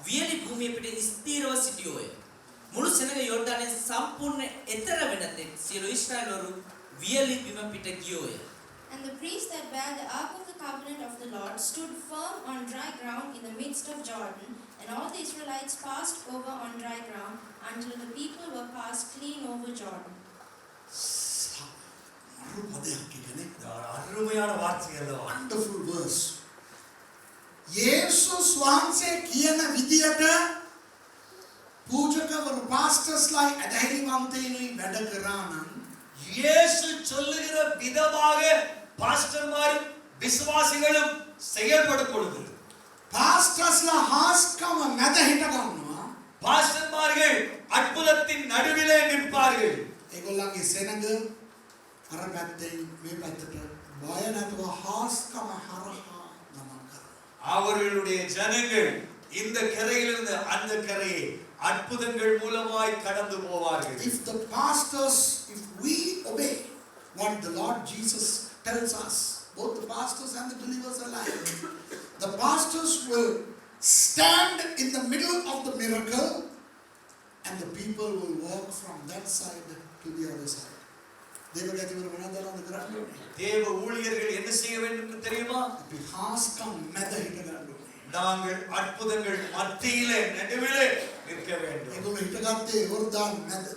වියලි භූමිය පිට ස්ථීරව සිටියෝය. මුළු සෙනඟ යෝර්දානයේ සම්පූර්ණ එතර වෙන තෙක් සියලු ඊශ්‍රායලවරු වියලි බිම පිට ගියෝය. And the priests that bare the ark of the covenant of the Lord stood firm on dry ground in the midst of Jordan, and all the Israelites passed over on dry ground until the people were passed clean over Jordan. அருமையான வார்த்தை அல்லவா? Wonderful verse. යේසුස් වහන්සේ කියන විදියට පූජකවරු පාස්ටර්ස්ලා ඇදහිලිවන්තයිනුයි වැඩ කරා නම් இயேசு சொல்லுகிற விதமாக பாஸ்டர்மாரும் விசுவாசிகளும் செயல்படும் பொழுது පාස්ටර්ස්ලා හාස්කම මැද හිට ගන්නවා. பாஸ்டர்மார்கள் அற்புதத்தின் நடுவிலே நிற்பார்கள். ඒගොල්ලන්ගේ සෙනඟ අර පැත්තෙන් මේ පැත්තට බය නැතුව හාස්කම හරහා ගමන් කරනවා. அவர்களுடைய ஜனங்கள் இந்த கரையிலிருந்து அந்த கரையை அற்புதங்கள் மூலமாய் கடந்து போவார்கள். If the pastors, if we obey what the Lord Jesus tells us, both the pastors and the believers alike, the pastors will stand in the middle of the miracle and the people will walk from that side to the other side. தேவகத்திவர் மனதாரந்த கரண்டு தேவ ஊழியர்கள் என்ன செய்ய வேண்டும் என்று தெரியுமா? අපි හාස්කම් මැද හිට ගන්න ඕනේ. நாங்கள் அற்புதங்கள் மத்தியிலே நடுவிலே நிற்க வேண்டும். ඒගොල්ලෝ හිටගත්තේ යෝර්දාන් මැද.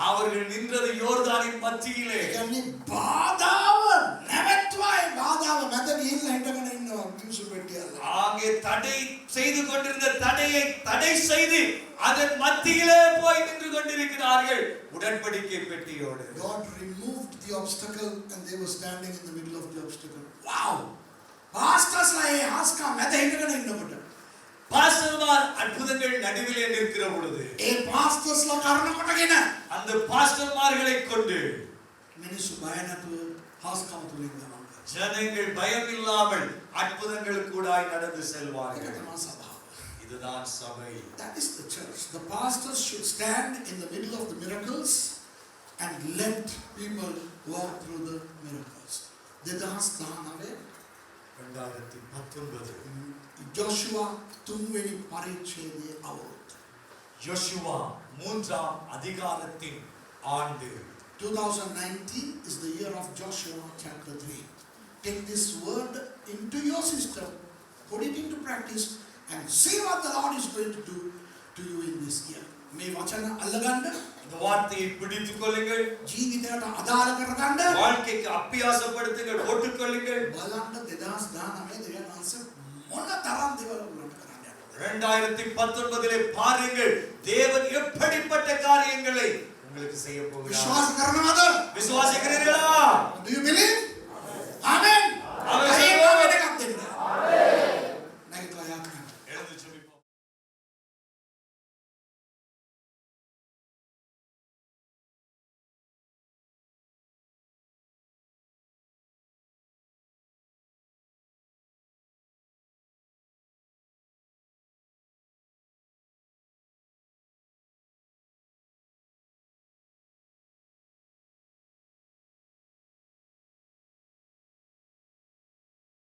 அவர்கள் நின்றது யோர்தானின் மத்தியிலே. ඒ කියන්නේ බාධාව නැවැත්වා ඒ බාධාව මැද ගිහිල්ලා හිටගෙන ඉන්නවා මිනිස්සු පෙට්ටියල්ල. ஆங்கே தடை செய்து கொண்டிருந்த தடையை தடை செய்து அதன் மத்தியிலே போய் நின்று கொண்டிருக்கிறார்கள் உடன்படிக்கை பெட்டியோடு. God removed the obstacle and they were standing in the middle of the obstacle. Wow! Pastors la ඒ හාස්කම් මැද හිටගෙන ඉන්නකොට பாஸ்டர்மார் அற்புதங்கள் நடுவிலே நிற்கிற பொழுது ඒ pastors la කරන කොටගෙන அந்த பாஸ்டர்மார்களை கொண்டு මිනිස්සු බය නැතුව හාස්කම් තුලින් ගමන් කරනවා. ஜனங்கள் பயம் இல்லாமல் அற்புதங்களுக்கூடாய் நடந்து ඒක செல்வார்கள். තමයි සභාව. இதுதான் சபை. That is the church. The pastors should stand in the middle of the miracles and let people walk through the miracles. 2019 2019 Joshua 3 පරිච්ඡේදයේ අවුරුද්ද. யோசுவா 3ஆம் அதிகாரத்தின் ஆண்டு. 2019 is the year of Joshua chapter 3. Take this word into your system, put it into practice and see what the Lord is going to do to you in this year. මේ වචන අල්ලගන්න, இந்த வார்த்தையை பிடித்துக் கொள்ளுங்கள், ජීවිතයට අදාළ කරගන්න, வாழ்க்கைக்கு அபியாசப்படுத்துங்கள், போட்டுக்கொள்ளுங்கள். බලන්න 2019 දෙවියන් වහන්සේ මොන තරම් දේවල් උලට කරන්නේ. 2019 பாருங்கள் தேவன் எப்படிப்பட்ட காரியங்களை உங்களுக்கு செய்ய போகிறார். විශ්වාස කරනවද? விசுவாசிக்கிறீர்களா? Do you believe?